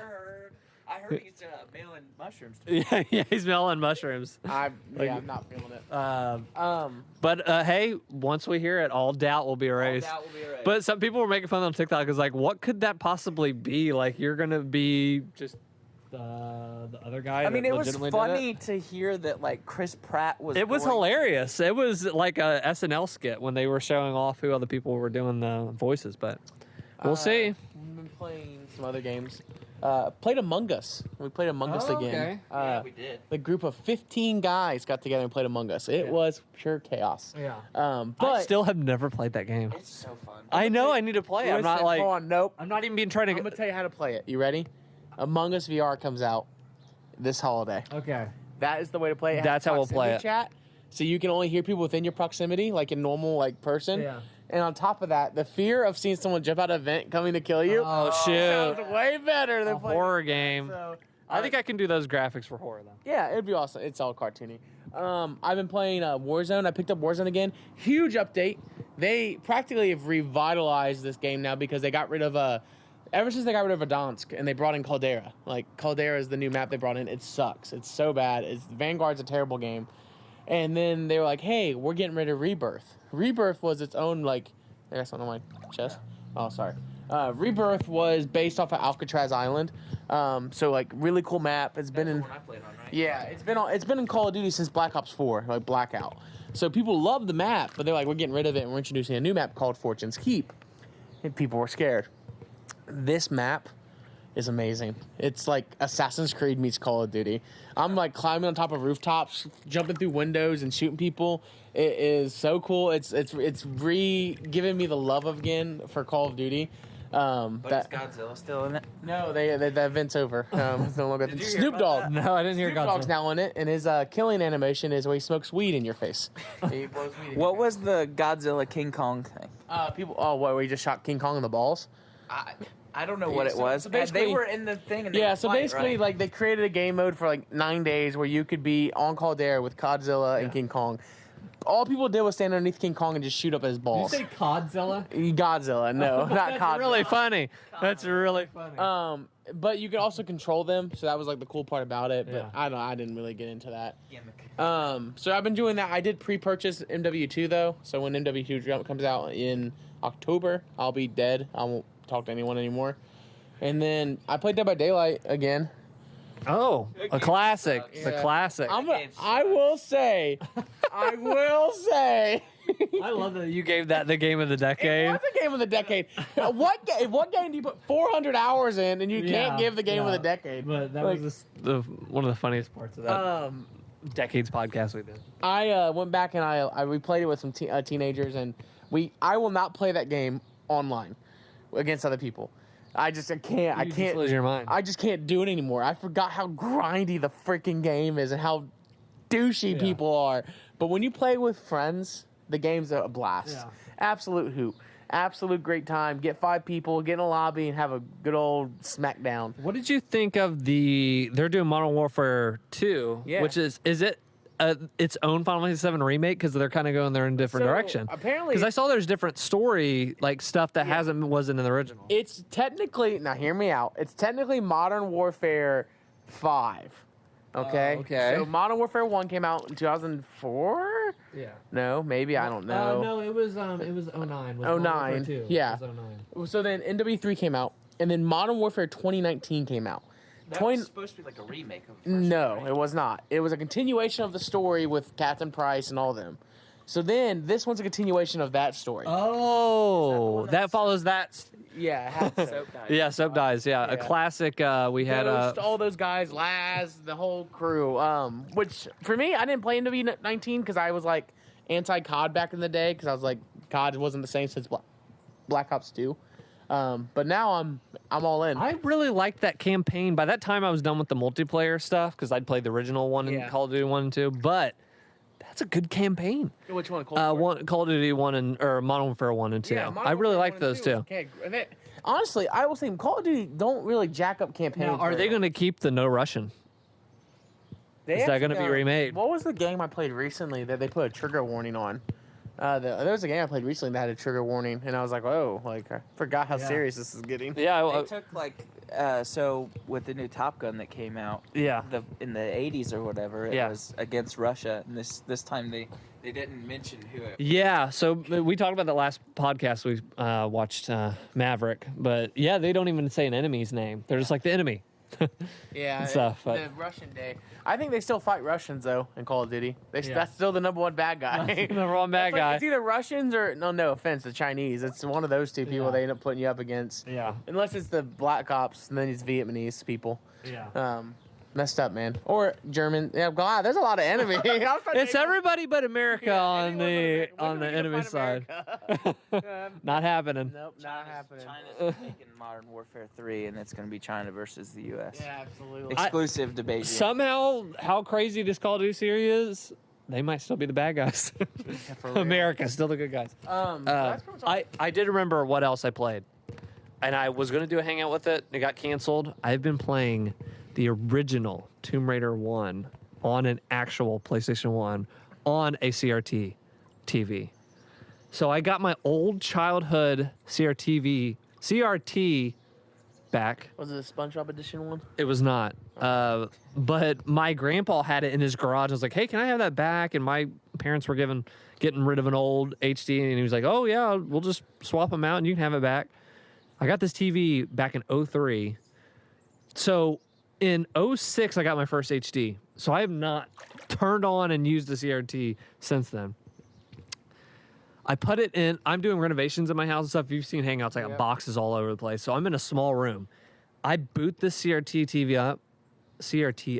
I heard he's mailing mushrooms. Yeah, yeah, he's melting mushrooms. I'm not feeling it. But hey, once we hear it, all doubt will be erased. That will be right. But some people were making fun on TikTok because like, what could that possibly be? Like, you're gonna be just the other guy. I mean, that it was legitimately did funny to hear that like Chris Pratt was. It was going- hilarious. It was like a SNL skit when they were showing off who other people were doing the voices. But we'll see. We've been playing some other games. Played Among Us. We played Among Us Oh, again. okay. Yeah, we did. The group of 15 guys got together and played Among Us. It was pure chaos. Yeah. But I still have never played that game. It's so fun. I know I need to play it. I'm not Listen, like. hold on, nope. I'm not even being trying I'm to. gonna tell you how to play it. You ready? Among Us VR comes out this holiday. Okay. That is the way to play it. That's how we'll play Proximity it. Chat, so you can only hear people within your proximity, like a normal person. Yeah. And on top of that, the fear of seeing someone jump out of a vent coming to kill you Oh sounds shoot! way better than A playing horror game. So, I think I can do those graphics for horror though. yeah, it'd be awesome. It's all cartoony. I've been playing Warzone. I picked up Warzone again. Huge update. They practically have revitalized this game now because they got rid of ever since they got rid of Verdansk and they brought in Caldera. Like Caldera is the new map they brought in. It sucks. It's so bad. Vanguard's a terrible game. And then they were like, "Hey, we're getting rid of Rebirth." Rebirth was its own like. I guess on my chest. Oh, sorry. Rebirth was based off of Alcatraz Island. So like really cool map. It's been in. That's the one I played on, right? Yeah, it's been in Call of Duty since Black Ops 4, like Blackout. So people love the map, but they're like, we're getting rid of it and we're introducing a new map called Fortune's Keep. And people were scared. This map is amazing. It's like Assassin's Creed meets Call of Duty. I'm like climbing on top of rooftops, jumping through windows and shooting people. It is so cool. It's giving me the love again for Call of Duty. But is Godzilla still in it? No, that event's over. It's no longer Snoop Dogg. No, I didn't hear Snoop Dogg's now in it, and his killing animation is where he smokes weed in your face. He blows weed in What was the Godzilla King Kong thing? Where he just shot King Kong in the balls? I don't know what it was. So basically, they were in the thing. And basically, like they created a game mode for like 9 days where you could be on call there with Godzilla and King Kong. All people did was stand underneath King Kong and just shoot up his balls. Did you say Godzilla? Godzilla, no, not Godzilla. That's really funny. That's really funny. But you could also control them, so that was like the cool part about it. But Yeah. I didn't really get into that. So I've been doing that. I did pre-purchase MW2 though, so when MW2 comes out in October, I'll be dead. I won't talk to anyone anymore. And then I played Dead by Daylight again. Oh, a classic. Yeah. The classic. I will say. I love that you gave that the game of the decade. It was a game of the decade. What game do you put 400 hours in and you can't give the game of the decade? But that was one of the funniest parts of that decades podcast we did. I went back and I replayed it with some teenagers, and I will not play that game online against other people. I can't. You just lose your mind. I just can't do it anymore. I forgot how grindy the freaking game is and how douchey people are. But when you play with friends, the game's a blast. Yeah. Absolute hoot. Absolute great time. Get 5 people, get in a lobby, and have a good old smackdown. What did you think of they're doing Modern Warfare 2, which is it its own Final Fantasy VII remake, because they're kind of going there in a different direction? Apparently, because I saw there's different story like stuff that wasn't in the original. It's technically, now hear me out. It's technically Modern Warfare 5. Okay. Okay. So Modern Warfare 1 came out in 2004. Yeah. No, maybe I don't know. No, it was 09. Was 09. Modern Warfare 2. Yeah. It was 09. So then NW3 came out, and then Modern Warfare 2019 came out. That was supposed to be like a remake of the first No, one, right? it was not. It was a continuation of the story with Captain Price and all them. So then this one's a continuation of that story. Oh, that follows that. Yeah. Soap dice. Yeah, Soap Dies. Yeah, a classic. We had Ghost, all those guys, Laz, the whole crew. Which for me, I didn't play NW19 because I was like anti-COD back in the day, because I was like COD wasn't the same since Black Ops 2. But now I'm all in. I really liked that campaign. By that time, I was done with the multiplayer stuff because I'd played the original one in Call of Duty 1 and 2. But that's a good campaign. Which one? Call of Duty 1 or Modern Warfare 1 and 2. Yeah, I really liked those two. Okay. Honestly, I will say Call of Duty don't really jack up campaigns. Now, are they going to keep the no Russian? Is that going to be remade? What was the game I played recently that they put a trigger warning on? There was a game I played recently that had a trigger warning, and I was like, "Oh, like I forgot how serious this is getting." Yeah, They took so with the new Top Gun that came out, in the 80s or whatever, it was against Russia, and this time they didn't mention who it. Yeah, so we talked about the last podcast we watched Maverick, but yeah, they don't even say an enemy's name. They're just like the enemy. Yeah, stuff. The Russian day. I think they still fight Russians though in Call of Duty. That's still the number one bad guy. Number one bad guy. It's either Russians or no offense, the Chinese. It's one of those two people they end up putting you up against. Yeah. Unless it's the Black Ops, and then it's Vietnamese people. Yeah. Messed up, man. Or German. Yeah, God, there's a lot of enemies. It's everybody but America on the enemy side. Not happening. Nope, not happening. China's making Modern Warfare 3, and it's going to be China versus the U.S. Yeah, absolutely. Exclusive to Beijing. Somehow, how crazy this Call of Duty series is, they might still be the bad guys. America's still the good guys. I did remember what else I played, and I was going to do a hangout with it. It got canceled. I've been playing the original Tomb Raider 1 on an actual PlayStation 1 on a CRT TV. So I got my old childhood CRT back. Was it a SpongeBob edition one? It was not. But my grandpa had it in his garage. I was like, hey, can I have that back? And my parents were getting rid of an old HD. And he was like, oh, yeah, we'll just swap them out and you can have it back. I got this TV back in 03. So in 06, I got my first HD. So I have not turned on and used the CRT since then. I put it in. I'm doing renovations in my house and stuff. You've seen Hangouts. I got boxes all over the place. So I'm in a small room. I boot the CRT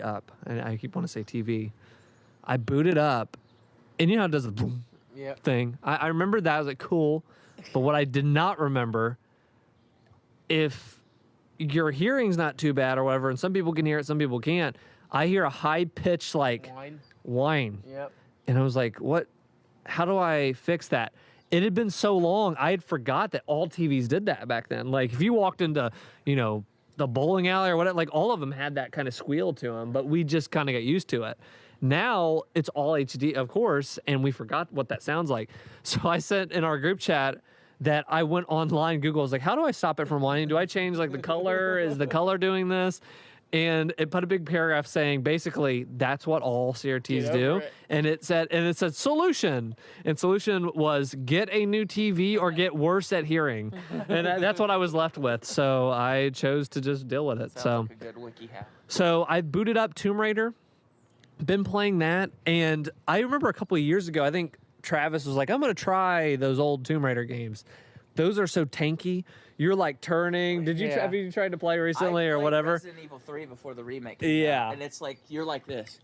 up, and I keep wanting to say TV. I boot it up, and you know how it does the boom thing. I remember that. I was like, cool. But what I did not remember, if your hearing's not too bad or whatever, and some people can hear it, some people can't, I hear a high-pitched, like, whine. Yep. And I was like, what? How do I fix that? It had been so long, I had forgot that all TVs did that back then. Like, if you walked into, you know, the bowling alley or whatever, like, all of them had that kind of squeal to them, but we just kind of got used to it. Now, it's all HD, of course, and we forgot what that sounds like. So I sent in our group chat that I went online, Google was like, how do I stop it from whining? Do I change, like, the color? Is the color doing this? And it put a big paragraph saying, basically, that's what all CRTs do. And it said solution. And solution was get a new TV or get worse at hearing. And that's what I was left with. So I chose to just deal with it. Sounds like a good wiki hack. So I booted up Tomb Raider, been playing that. And I remember a couple of years ago, I think Travis was like, I'm going to try those old Tomb Raider games. Those are so tanky. You're like turning. Have you tried to play recently or whatever? Resident Evil 3 before the remake came out, and it's like you're like this.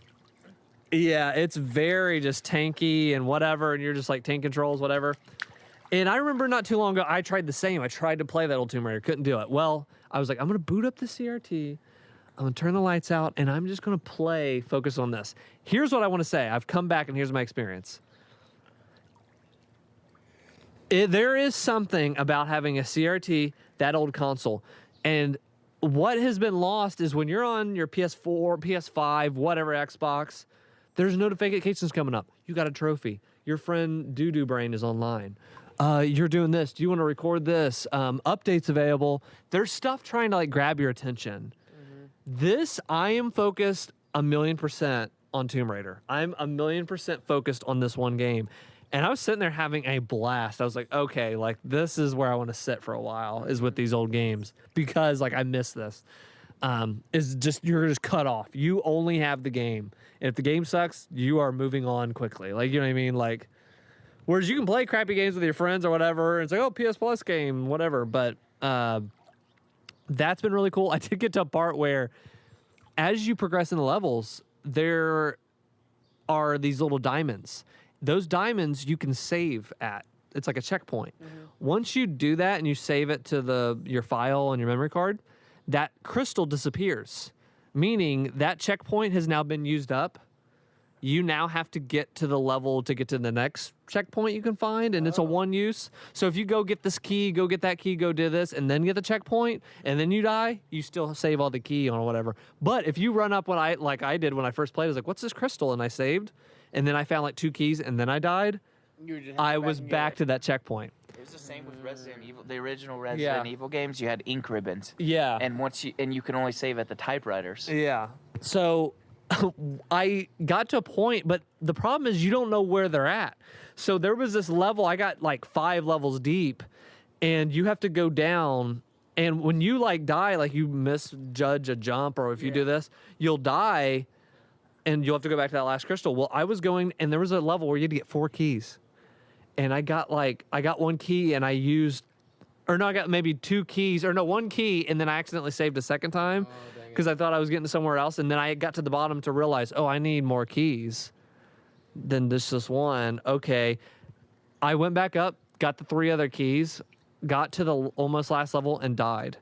Yeah, it's very just tanky and whatever, and you're just like tank controls, whatever. And I remember not too long ago, I tried the same. I tried to play that old Tomb Raider, couldn't do it. Well, I was like, I'm gonna boot up the CRT, I'm gonna turn the lights out, and I'm just gonna focus on this. Here's what I want to say. I've come back, and here's my experience. There is something about having a CRT, that old console, and what has been lost is when you're on your PS4, PS5, whatever Xbox, there's notifications coming up. You got a trophy. Your friend Doo Brain is online. You're doing this. Do you want to record this? Updates available. There's stuff trying to like grab your attention. This, I am focused 1,000,000% on Tomb Raider. I'm 1,000,000% focused on this one game. And I was sitting there having a blast. I was like, okay, like this is where I want to sit for a while, is with these old games, because like I miss this. You're just cut off. You only have the game. And if the game sucks, you are moving on quickly. Like, you know what I mean? Like, whereas you can play crappy games with your friends or whatever. And it's like, oh, PS Plus game, whatever. But that's been really cool. I did get to a part where as you progress in the levels, there are these little diamonds. Those diamonds you can save at. It's like a checkpoint. Once you do that and you save it to your file on your memory card, that crystal disappears, meaning that checkpoint has now been used up. You now have to get to the level to get to the next checkpoint you can find, and it's a one use. So if you go get this key, go get that key, go do this, and then get the checkpoint, and then you die, you still save all the key or whatever. But if you run up like I did when I first played, I was like, what's this crystal? And I saved. And then I found like 2 keys, and then I died. I was back to that checkpoint. It was the same with Resident Evil. The original Resident Evil games, you had ink ribbons. Yeah. And you can only save at the typewriters. Yeah. So I got to a point, but the problem is you don't know where they're at. So there was this level, I got like 5 levels deep, and you have to go down. And when you like die, like you misjudge a jump, or if you do this, you'll die. And you'll have to go back to that last crystal. Well, I was going, and there was a level where you had to get 4 keys. And I got 1 key, and I got maybe 2 keys, 1 key, and then I accidentally saved a second time because I thought I was getting somewhere else. And then I got to the bottom to realize, I need more keys than this one. Okay. I went back up, got the 3 other keys, got to the almost last level, and died.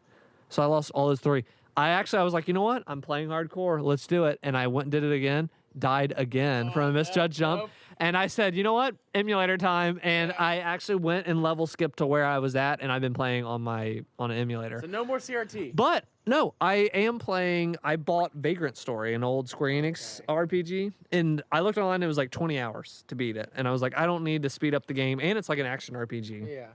So I lost all those 3. I was like, you know what? I'm playing hardcore. Let's do it. And I went and did it again. Died again from a misjudged jump. And I said, you know what? Emulator time. And I actually went and level skipped to where I was at. And I've been playing on an emulator. So no more CRT. But no, I am playing. I bought Vagrant Story, an old Square Enix RPG. And I looked online. It was like 20 hours to beat it. And I was like, I don't need to speed up the game. And it's like an action RPG. Yeah.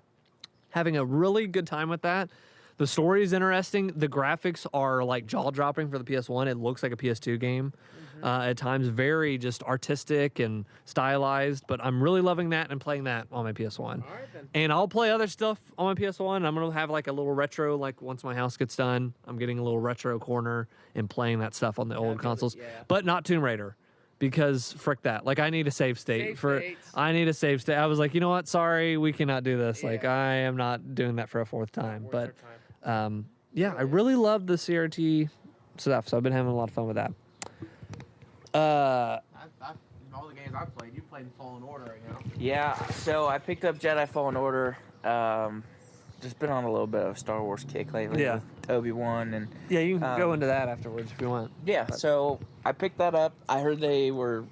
Having a really good time with that. The story is interesting. The graphics are like jaw-dropping for the PS1. It looks like a PS2 game. At times, very just artistic and stylized. But I'm really loving that and playing that on my PS1. All right, then. And I'll play other stuff on my PS1. I'm going to have like a little retro, like once my house gets done, I'm getting a little retro corner and playing that stuff on the old consoles. But not Tomb Raider. Because frick that. Like, I need a save state. I need a save state. I was like, you know what? Sorry, we cannot do this. Like, I am not doing that for a 4th time. But yeah, I really love the CRT stuff, so I've been having a lot of fun with that. All the games I've played, you played Fallen Order right now. Yeah, so I picked up Jedi Fallen Order. Just been on a little bit of a Star Wars kick lately. Yeah. With Obi-Wan and Yeah, you can go into that afterwards if you want. yeah. So I picked that up. I heard they were.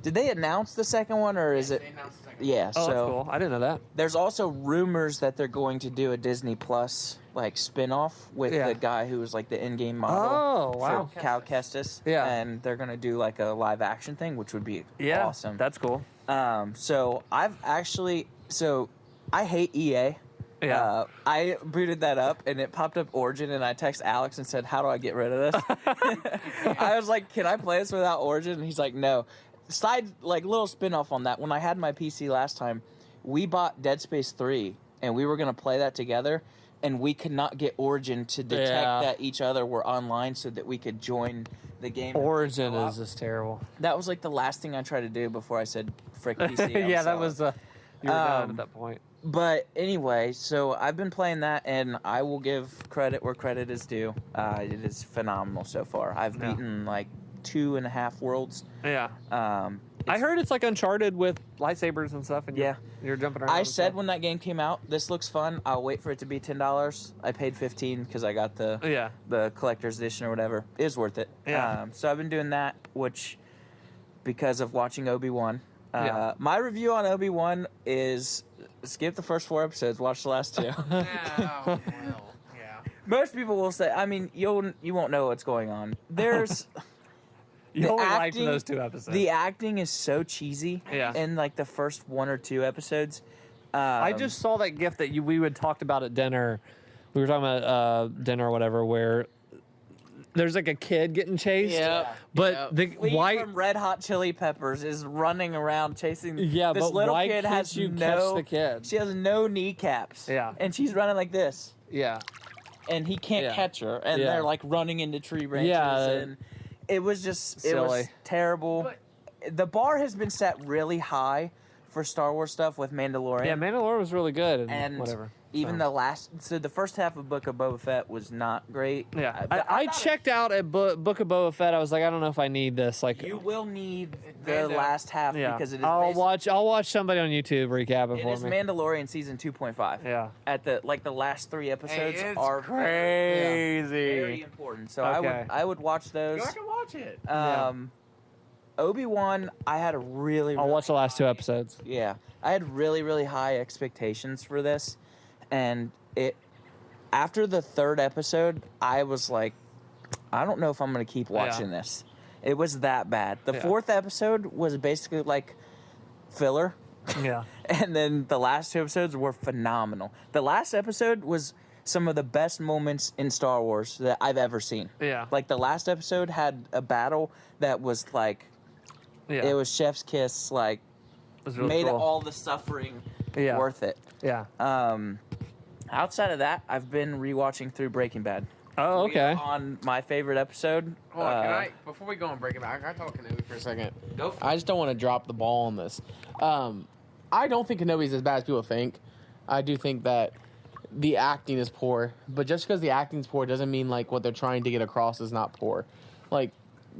Did they announce the second one or is it? They announced the second Yeah. Oh, so that's cool. I didn't know that. there's also rumors that they're going to do a Disney Plus like spin-off with Yeah. the guy who was like the in-game model. Oh, wow. For Cal Kestis. Yeah. And they're gonna do like a live action thing, which would be awesome. That's cool. So I've actually I hate EA. Yeah. I booted that up and it popped up Origin and I texted Alex and said, "How do I get rid of this?" I was like, "Can I play this without Origin?" And he's like, "No." Side like little spin-off on that. When I had my PC last time, we bought Dead Space 3 and we were gonna play that together. And we could not get Origin to detect that each other were online so that we could join the game. Origin is just terrible. That was like the last thing I tried to do before I said, frick PC. Yeah, that was, you were done at that point. But anyway, so I've been playing that, and I will give credit where credit is due. It is phenomenal so far. I've beaten like 2.5 worlds. Yeah. I heard it's like Uncharted with lightsabers and stuff, and you're jumping around. I said when that game came out, this looks fun. I'll wait for it to be $10. I paid $15 because I got the collector's edition or whatever. It is worth it. Yeah. So I've been doing that, which because of watching Obi-Wan. My review on Obi-Wan is skip the first 4 episodes, watch the last 2. Yeah. Most people will say, I mean, you won't know what's going on. There's. You only liked those 2 episodes. The acting is so cheesy in like the first 1 or 2 episodes. I just saw that GIF that we had talked about at dinner. We were talking about dinner or whatever, where there's like a kid getting chased. But the Flea from Red Hot Chili Peppers is running around chasing. Yeah, this but little why kid can't has you no, catch the kid? She has no kneecaps. Yeah. And she's running like this. Yeah. And he can't catch her. And they're like running into tree branches. Yeah. And it was just Silly. It was terrible. But the bar has been set really high for Star Wars stuff with Mandalorian. Yeah, Mandalorian was really good and whatever. Even the first half of Book of Boba Fett was not great. Yeah, I checked out at Book of Boba Fett. I was like, I don't know if I need this. Like, you will need the last half because it is. I'll watch somebody on YouTube recap it for me. It is Mandalorian season 2.5. Yeah. At the last 3 episodes are crazy. very important. So I would watch those. Go back and watch it. Obi-Wan, I had a really I'll watch the last 2 episodes. Yeah, I had really, really high expectations for this, and after the 3rd episode, I was like, I don't know if I'm gonna keep watching this. It was that bad. The 4th episode was basically like filler. Yeah. And then the last 2 episodes were phenomenal. The last episode was some of the best moments in Star Wars that I've ever seen. Yeah. Like the last episode had a battle that was like, it was chef's kiss, like really made cool. all the suffering worth it. Yeah. Outside of that, I've been rewatching through Breaking Bad. Oh, okay. On my favorite episode. Hold on, can I, before we go and break it back, I talk Kenobi for a second. Go for I just don't want to drop the ball on this. I don't think Kenobi's as bad as people think. I do think that the acting is poor, but just because the acting's poor doesn't mean like what they're trying to get across is not poor. Like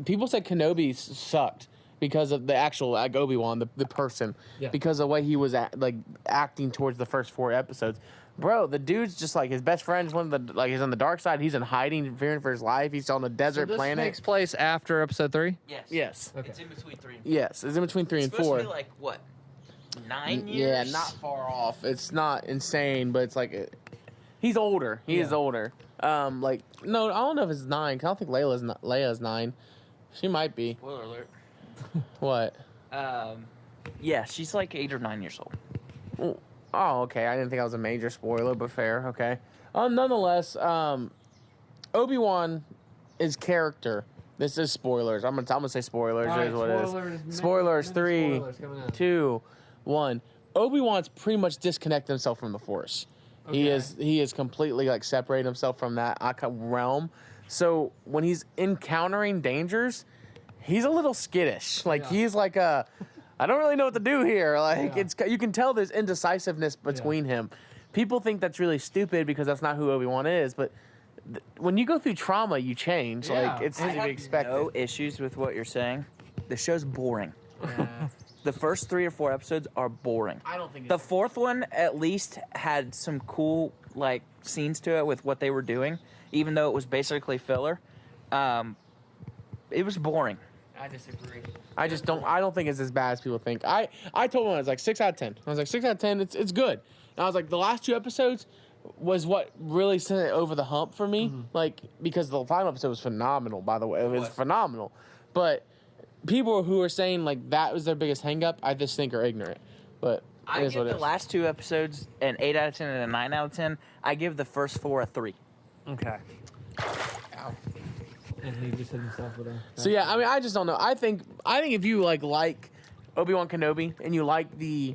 people said Kenobi sucked because of the actual like Obi-Wan, the person, because of the way he was acting towards the first 4 episodes. Bro, the dude's just like his best friend's he's on the dark side. He's in hiding, fearing for his life. He's on a desert planet. This takes place after episode 3. Yes. Okay. It's in between 3 and 4. Yes, it's in between 3 and 4. It's supposed to be like what, 9 years? Yeah, not far off. It's not insane, but it's like he's older. He is older. No, I don't know if it's 9. 'Cause I don't think Leia's 9. She might be. Spoiler alert. What? Yeah, she's like 8 or 9 years old. Oh, okay. I didn't think that was a major spoiler, but fair. Okay. Nonetheless, Obi-Wan is character. This is spoilers. I'm gonna say spoilers. All right, Is what it is. Spoilers. 3, 2, 1. Obi-Wan's pretty much disconnected himself from the Force. Okay. He is completely like separated himself from that realm. So when he's encountering dangers, he's a little skittish. Like he's like I don't really know what to do here. Like you can tell there's indecisiveness between him. People think that's really stupid because that's not who Obi-Wan is, but when you go through trauma, you change. Yeah. Like, it's I to be have expected. no issues with what you're saying. The show's boring. The first 3 or 4 episodes are boring. I don't think The fourth one at least had some cool like scenes to it with what they were doing, even though it was basically filler. It was boring. I disagree. I don't think it's as bad as people think. I told him I was like 6 out of 10. I was like 6 out of 10. It's good. And I was like the last 2 episodes was what really sent it over the hump for me. Like because the final episode was phenomenal. By the way, it was phenomenal. But people who are saying like that was their biggest hang up, I just think are ignorant. But I give the last 2 episodes an 8 out of 10 and a 9 out of 10. I give the first 4 a 3. Okay. Ow. And he just hit himself with a... So yeah, I mean, I just don't know. I think if you like Obi Wan Kenobi and you like the,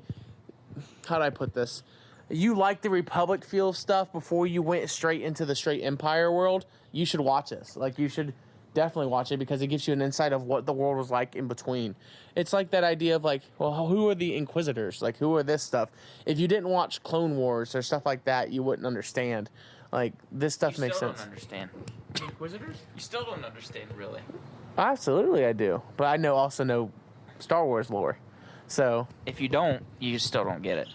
how do I put this? You like the Republic feel stuff before you went straight into the straight Empire world, you should watch this. Like you should definitely watch it because it gives you an insight of what the world was like in between. It's like that idea of like, well, who are the Inquisitors? Like who are this stuff? If you didn't watch Clone Wars or stuff like that, you wouldn't understand. Like this stuff makes sense. Don't understand. Inquisitors? You still don't understand, really. Absolutely, I do. But I also know Star Wars lore. So If you don't, you still don't get it.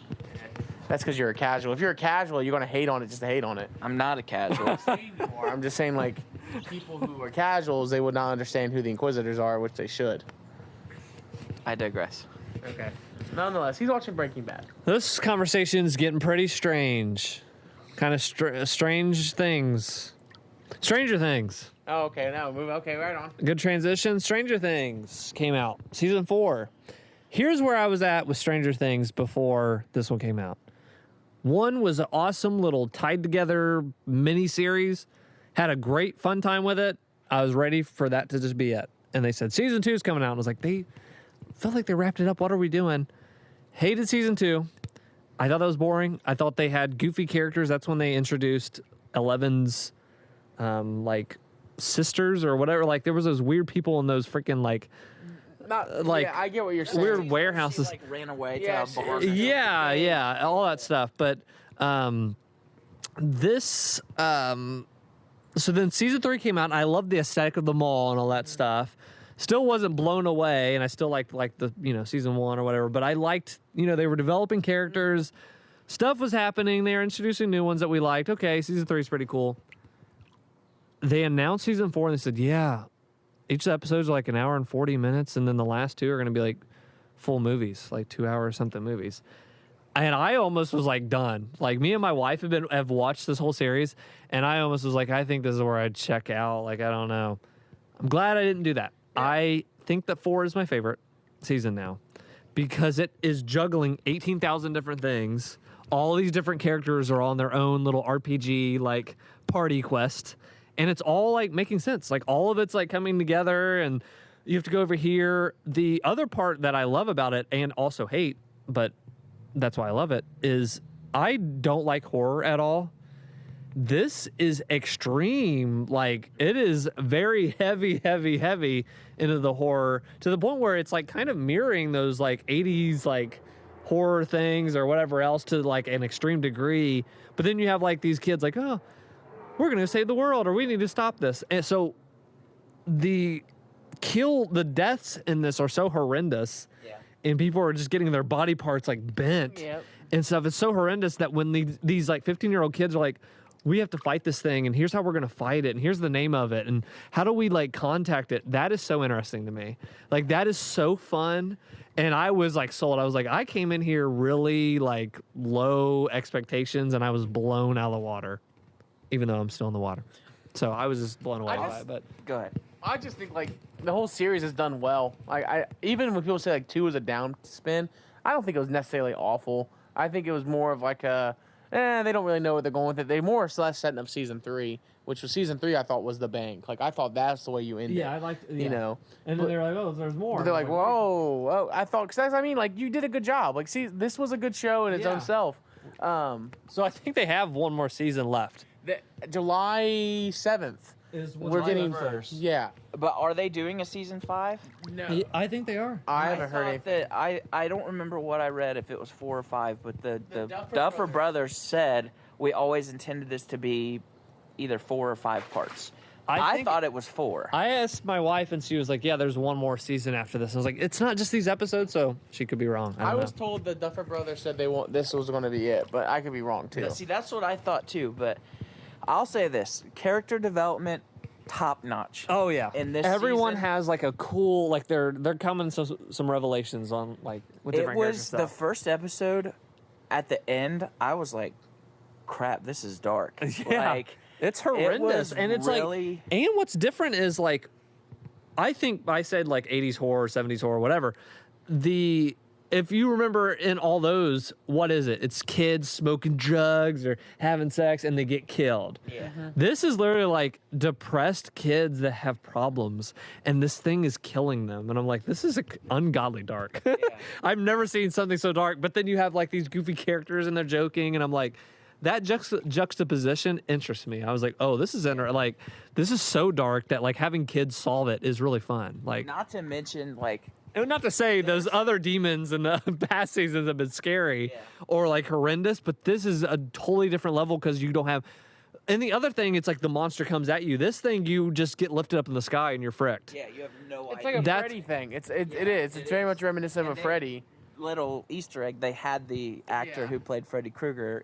that's because you're a casual. If you're a casual, you're gonna hate on it just to hate on it. I'm not a casual. I'm just saying, like, people who are casuals, they would not understand who the Inquisitors are, which they should. I digress. Okay. Nonetheless, he's watching Breaking Bad. This conversation's getting pretty strange. Kind of strange things. Stranger Things. Oh, okay. Now move. Okay, right on. Good transition. Stranger Things came out. Season 4. Here's where I was at with Stranger Things before this one came out. One was an awesome little tied together mini series. Had a great fun time with it. I was ready for that to just be it. And they said season 2 is coming out. And I was like, they felt like they wrapped it up. What are we doing? Hated season 2. I thought that was boring. I thought they had goofy characters. That's when they introduced Eleven's like sisters or whatever. Like there was those weird people in those freaking like yeah, I get what you're saying. weird warehouses. She, like, ran away to Yeah, a bar. Yeah, all that stuff. But this so then season 3 came out and I loved the aesthetic of the mall and all that stuff. Still wasn't blown away, and I still liked the season 1 or whatever. But I liked they were developing characters, stuff was happening. They were introducing new ones that we liked. Okay, season 3 is pretty cool. They announced season 4 and they said, yeah, each episode's like an hour and 40 minutes, and then the last 2 are going to be like full movies, like 2 hour something movies. And I almost was like done. Like me and my wife have watched this whole series, and I almost was like, I think this is where I'd check out. Like I don't know. I'm glad I didn't do that. I think that 4 is my favorite season now because it is juggling 18,000 different things. All these different characters are on their own little RPG like party quest, and it's all like making sense. Like all of it's like coming together, and you have to go over here. The other part that I love about it and also hate, but that's why I love it, is I don't like horror at all. This is extreme. Like it is very heavy into the horror to the point where it's like kind of mirroring those like 80s like horror things or whatever else to like an extreme degree. But then you have like these kids like, oh, we're going to save the world or we need to stop this. And so the deaths in this are so horrendous. Yeah. And people are just getting their body parts like bent and stuff. It's so horrendous that when these like 15-year-old kids are like, we have to fight this thing, and here's how we're going to fight it, and here's the name of it, and how do we, like, contact it? That is so interesting to me. Like, that is so fun, and I was, like, sold. I was like, I came in here really, like, low expectations, and I was blown out of the water, even though I'm still in the water. So I was just blown away by it, but... Go ahead. I just think, like, the whole series is done well. I even when people say, like, 2 is a down spin, I don't think it was necessarily awful. I think it was more of, like, they don't really know what they're going with it. They more or less setting up season 3, which was season 3 I thought was the bank. Like, I thought that's the way you end it. Yeah, I liked you know. And then they're like, oh, there's more. They're like, whoa. I thought, because I mean, like, you did a good job. Like, see, this was a good show in its own self. So I think they have one more season left. July 7th. We're getting first. Yeah. But are they doing a season 5? No. I think they are. I haven't heard anything. I don't remember what I read, if it was 4 or 5, but the Duffer Brothers said we always intended this to be either 4 or 5 parts. I I thought it was 4. I asked my wife, and she was like, "Yeah, there's one more season after this." I was like, "It's not just these episodes," so she could be wrong. I was told the Duffer Brothers said this was going to be it, but I could be wrong too. Yeah, see, that's what I thought too. But I'll say this: character development, top notch. Oh yeah, In this everyone season, has like a cool like they're coming some revelations on like with different it character was stuff. the first episode. At the end, I was like, "Crap, this is dark." Yeah. Like, it's horrendous, and it's really... like, and what's different is like, I think I said like 80s horror, 70s horror, whatever. If you remember in all those, what is it? It's kids smoking drugs or having sex and they get killed. Yeah. This is literally like depressed kids that have problems and this thing is killing them. And I'm like, this is ungodly dark. Yeah. I've never seen something so dark. But then you have like these goofy characters and they're joking and I'm like, that juxtaposition interests me. I was like, oh, this is this is so dark that like having kids solve it is really fun. Like, not to mention like, and not to say those other demons in the past seasons have been scary or like horrendous, but this is a totally different level because you don't have. And the other thing, it's like the monster comes at you. This thing, you just get lifted up in the sky and you're fricked. yeah, you have no It's idea. like a Freddy thing. It is. It's very much reminiscent of a Freddy. Little Easter egg. They had the actor who played Freddy Krueger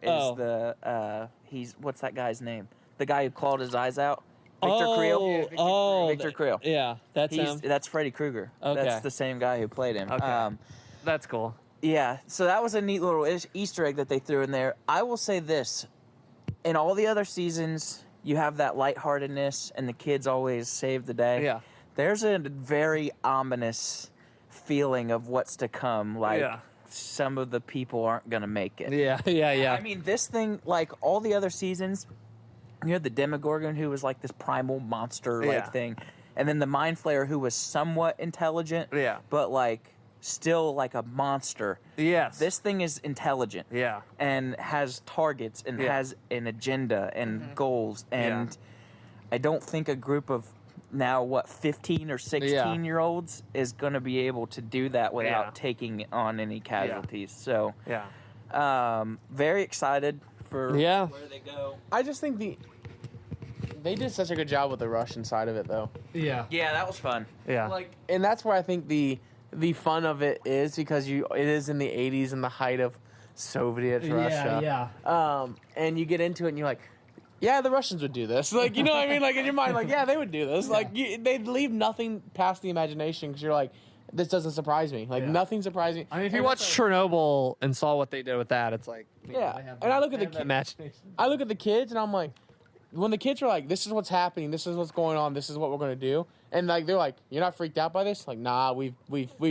is what's that guy's name? The guy who clawed his eyes out. Victor Creel. Victor Creel. Yeah, that's him. That's Freddy Krueger. Okay. That's the same guy who played him. Okay. That's cool. Yeah, so that was a neat little Easter egg that they threw in there. I will say this. In all the other seasons, you have that lightheartedness and the kids always save the day. Yeah. There's a very ominous feeling of what's to come. Like, some of the people aren't going to make it. Yeah. I mean, this thing, like all the other seasons, you had the Demogorgon who was like this primal monster thing. And then the Mind Flayer who was somewhat intelligent. Yeah. But like still like a monster. Yes. This thing is intelligent. Yeah. And has targets and has an agenda and goals. And I don't think a group of now 15 or 16-year-olds is going to be able to do that without taking on any casualties. So very excited for where they go. I just think they did such a good job with the Russian side of it, though. Yeah, that was fun. Yeah. Like, and that's where I think the fun of it is because it is in the 80s and the height of Soviet Russia. And you get into it and you're like, yeah, the Russians would do this. Like, you know what I mean? Like, in your mind, like, yeah, they would do this. Like, they'd leave nothing past the imagination because you're like, this doesn't surprise me. Like, nothing surprised me. I mean, if you watch Chernobyl and saw what they did with that, it's like, and I look at the imagination. I look at the kids and I'm like, when the kids are like, this is what's happening, this is what's going on, this is what we're gonna do, and like they're like, you're not freaked out by this? Like, nah, we've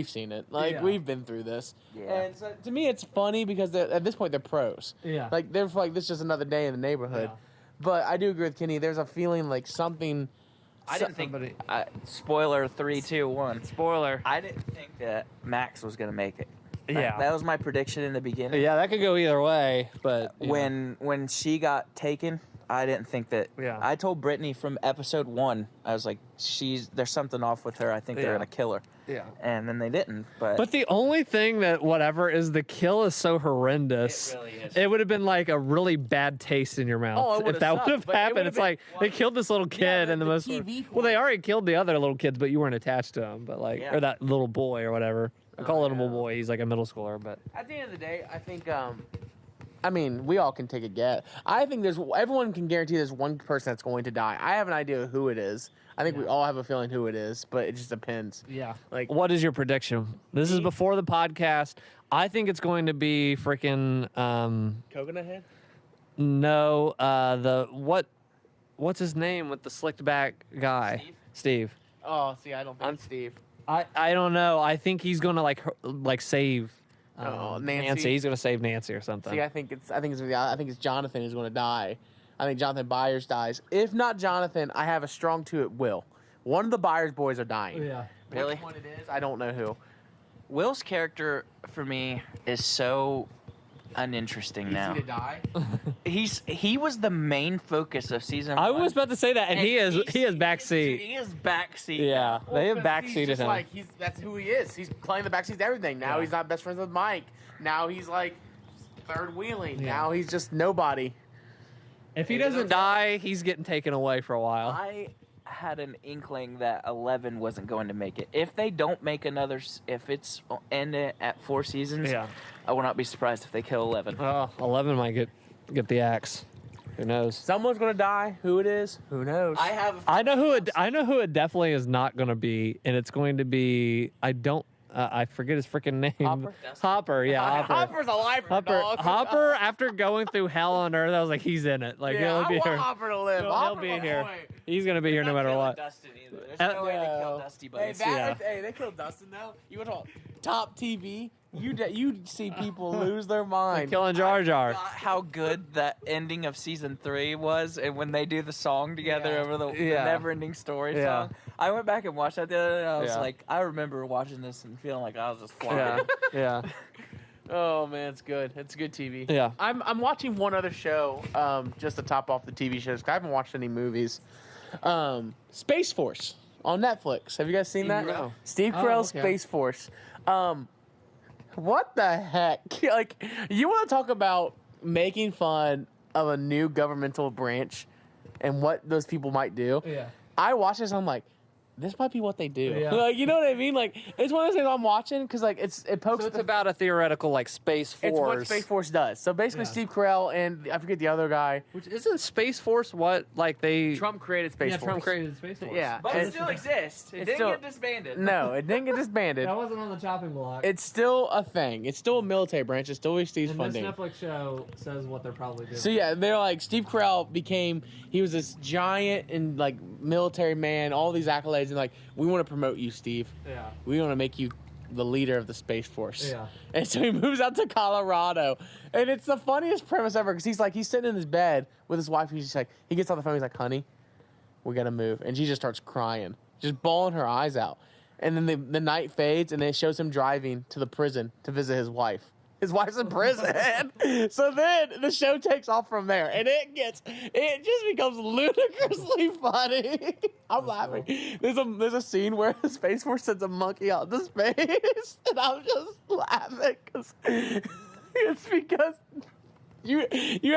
seen it. Like, we've been through this. Yeah. And so, to me, it's funny because at this point they're pros. Yeah. Like, they're like, this is just another day in the neighborhood. Yeah. But I do agree with Kenny. There's a feeling like something. I didn't think. Spoiler 3, 2, 1. Spoiler. I didn't think that Max was gonna make it. Yeah. That was my prediction in the beginning. Yeah, that could go either way, but when she got taken, I didn't think that. Yeah. I told Brittany from episode 1, I was like, there's something off with her. I think they're gonna kill her. Yeah. And then they didn't. But the only thing that is the kill is so horrendous. It really is. It would have been like a really bad taste in your mouth if that would have happened. It's like they killed this little kid and the most. Well, they already killed the other little kids, but you weren't attached to them. But like, or that little boy or whatever. I call it a little boy. He's like a middle schooler, but at the end of the day, I think. I mean, we all can take a guess. I think everyone can guarantee there's one person that's going to die. I have an idea of who it is. I think we all have a feeling who it is, but it just depends. Yeah. Like, what is your prediction? This is before the podcast. I think it's going to be freaking Coconut Head? No, what's his name with the slicked back guy? Steve. Oh, see, I don't think it's Steve. I don't know. I think he's going to like save Nancy. He's going to save Nancy or something. See, I think it's Jonathan who's going to die. I think Jonathan Byers dies. If not Jonathan, I have a strong two at Will. One of the Byers boys are dying. Yeah. Really? Which one it is, I don't know who. Will's character for me is so uninteresting now. Easy to die. He was the main focus of season 1. I was about to say that, and he is backseat. He is backseat. Yeah, they have backseated him. Like, that's who he is. He's playing the backseat to everything. Now he's not best friends with Mike. Now he's like third wheeling. Yeah. Now he's just nobody. If he doesn't die, he's getting taken away for a while. I had an inkling that 11 wasn't going to make it. If they don't make another, if it's ended at 4 seasons, I will not be surprised if they kill 11. 11 might get the axe. Who knows? Someone's gonna die. Who it is? Who knows? I know who it definitely is not going to be, and it's going to be. I forget his freaking name. Hopper, yeah. Hopper. Hopper's alive, dog. Hopper, after going through hell on earth, I was like, he's in it. Like, yeah, he'll be I here. want Hopper to live. He'll be here. Boy. He's gonna be here no matter what. Dustin either. There's no way they kill Dusty, but Hey, they killed Dustin though. You want to talk top TV? You see people lose their mind. Killing Jar Jar. how good that ending of season 3 was, and when they do the song together over the Never-Ending Story song. I went back and watched that the other day, and I was like, I remember watching this and feeling like I was just flying. Yeah. Oh man, it's good. It's good TV. Yeah. I'm watching one other show, just to top off the TV shows, 'cause I haven't watched any movies. Space Force on Netflix. Have you guys seen that? No. Steve Carell's Space Force. What the heck? Like, you want to talk about making fun of a new governmental branch and what those people might do? Yeah. I watch this and I'm like, this might be what they do. Yeah. Like, you know what I mean? Like, it's one of those things I'm watching because, like, it pokes. So it's about a theoretical like Space Force. It's what Space Force does. So basically, Steve Carell and I forget the other guy. Which isn't Space Force what like they Trump created Space Force. Trump created Space Force. Yeah. But it still exists. It didn't still- get disbanded. No, it didn't get disbanded. That wasn't on the chopping block. It's still a thing. It's still a military branch. It still receives and funding. this Netflix show says what they're probably doing. So yeah, they're like Steve Carell he was this giant and like military man, all these accolades, and like we want to promote you, Steve. Yeah. We want to make you the leader of the Space Force. Yeah. And so he moves out to Colorado, and it's the funniest premise ever because he's sitting in his bed with his wife. He's just like he gets on the phone. He's like, "Honey, we gotta move," and she just starts crying, just bawling her eyes out. And then the night fades, and then it shows him driving to the prison to visit his wife. His wife's in prison. So then the show takes off from there, and it just becomes ludicrously funny. I'm laughing. Cool. There's a scene where the Space Force sends a monkey out into space, and I'm just laughing because it's because you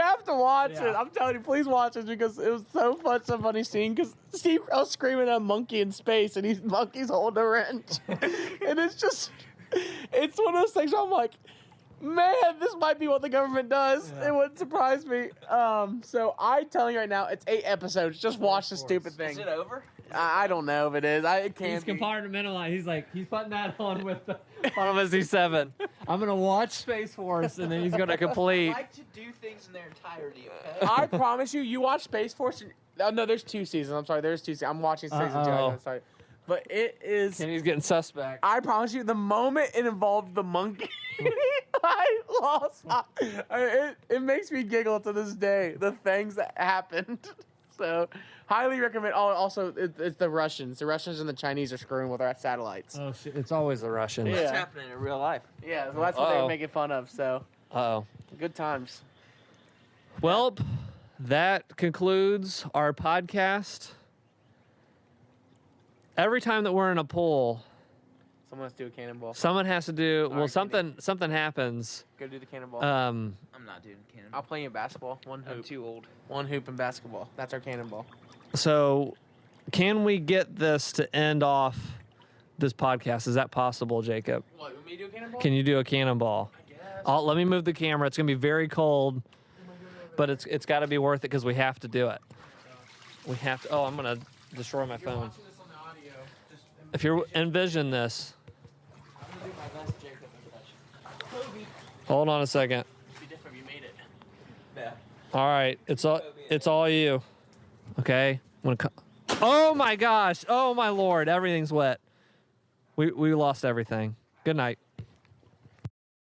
have to watch it. I'm telling you, please watch it because it was such a funny scene because Steve Carell's screaming at a monkey in space, and monkey's holding a wrench, and it's one of those things where I'm like, man, this might be what the government does. Yeah. It wouldn't surprise me. So I'm telling you right now, it's 8 episodes. Just watch the stupid thing. Is it over? I don't know if it is. It can't. He's compartmentalized. He's putting that on with the Final Fantasy 7. I'm gonna watch Space Force, and then he's gonna complete. I like to do things in their entirety. Okay. I promise you watch Space Force. No, there's 2 seasons. I'm sorry, there's 2 seasons. I'm watching season 2. I'm sorry. But it is. Kenny's getting suspect. I promise you, the moment it involved the monkey, I lost. It makes me giggle to this day. The things that happened. So, highly recommend. Oh, also, it's the Russians. The Russians and the Chinese are screwing with our satellites. Oh shit! It's always the Russians. That's happening in real life. Yeah, so that's what they were making fun of. So. Oh. Good times. Well, that concludes our podcast. Every time that we're in a pool, someone has to do a cannonball. Someone has to do. Well, something happens. Go do the cannonball. I'm not doing cannonball. I'll play you in basketball. 1 hoop. I'm too old. 1 hoop in basketball. That's our cannonball. So, can we get this to end off this podcast? Is that possible, Jacob? What? Want me to do a cannonball? Can you do a cannonball? I guess. Let me move the camera. It's gonna be very cold, but it's got to be worth it because we have to do it. We have to. Oh, I'm gonna destroy my phone. If you envision this, I'm gonna do my best Jacob impression. hold on a second. It'd be different if you made it. Yeah. All right, it's all you. Okay. Oh my gosh! Oh my lord! Everything's wet. We lost everything. Good night.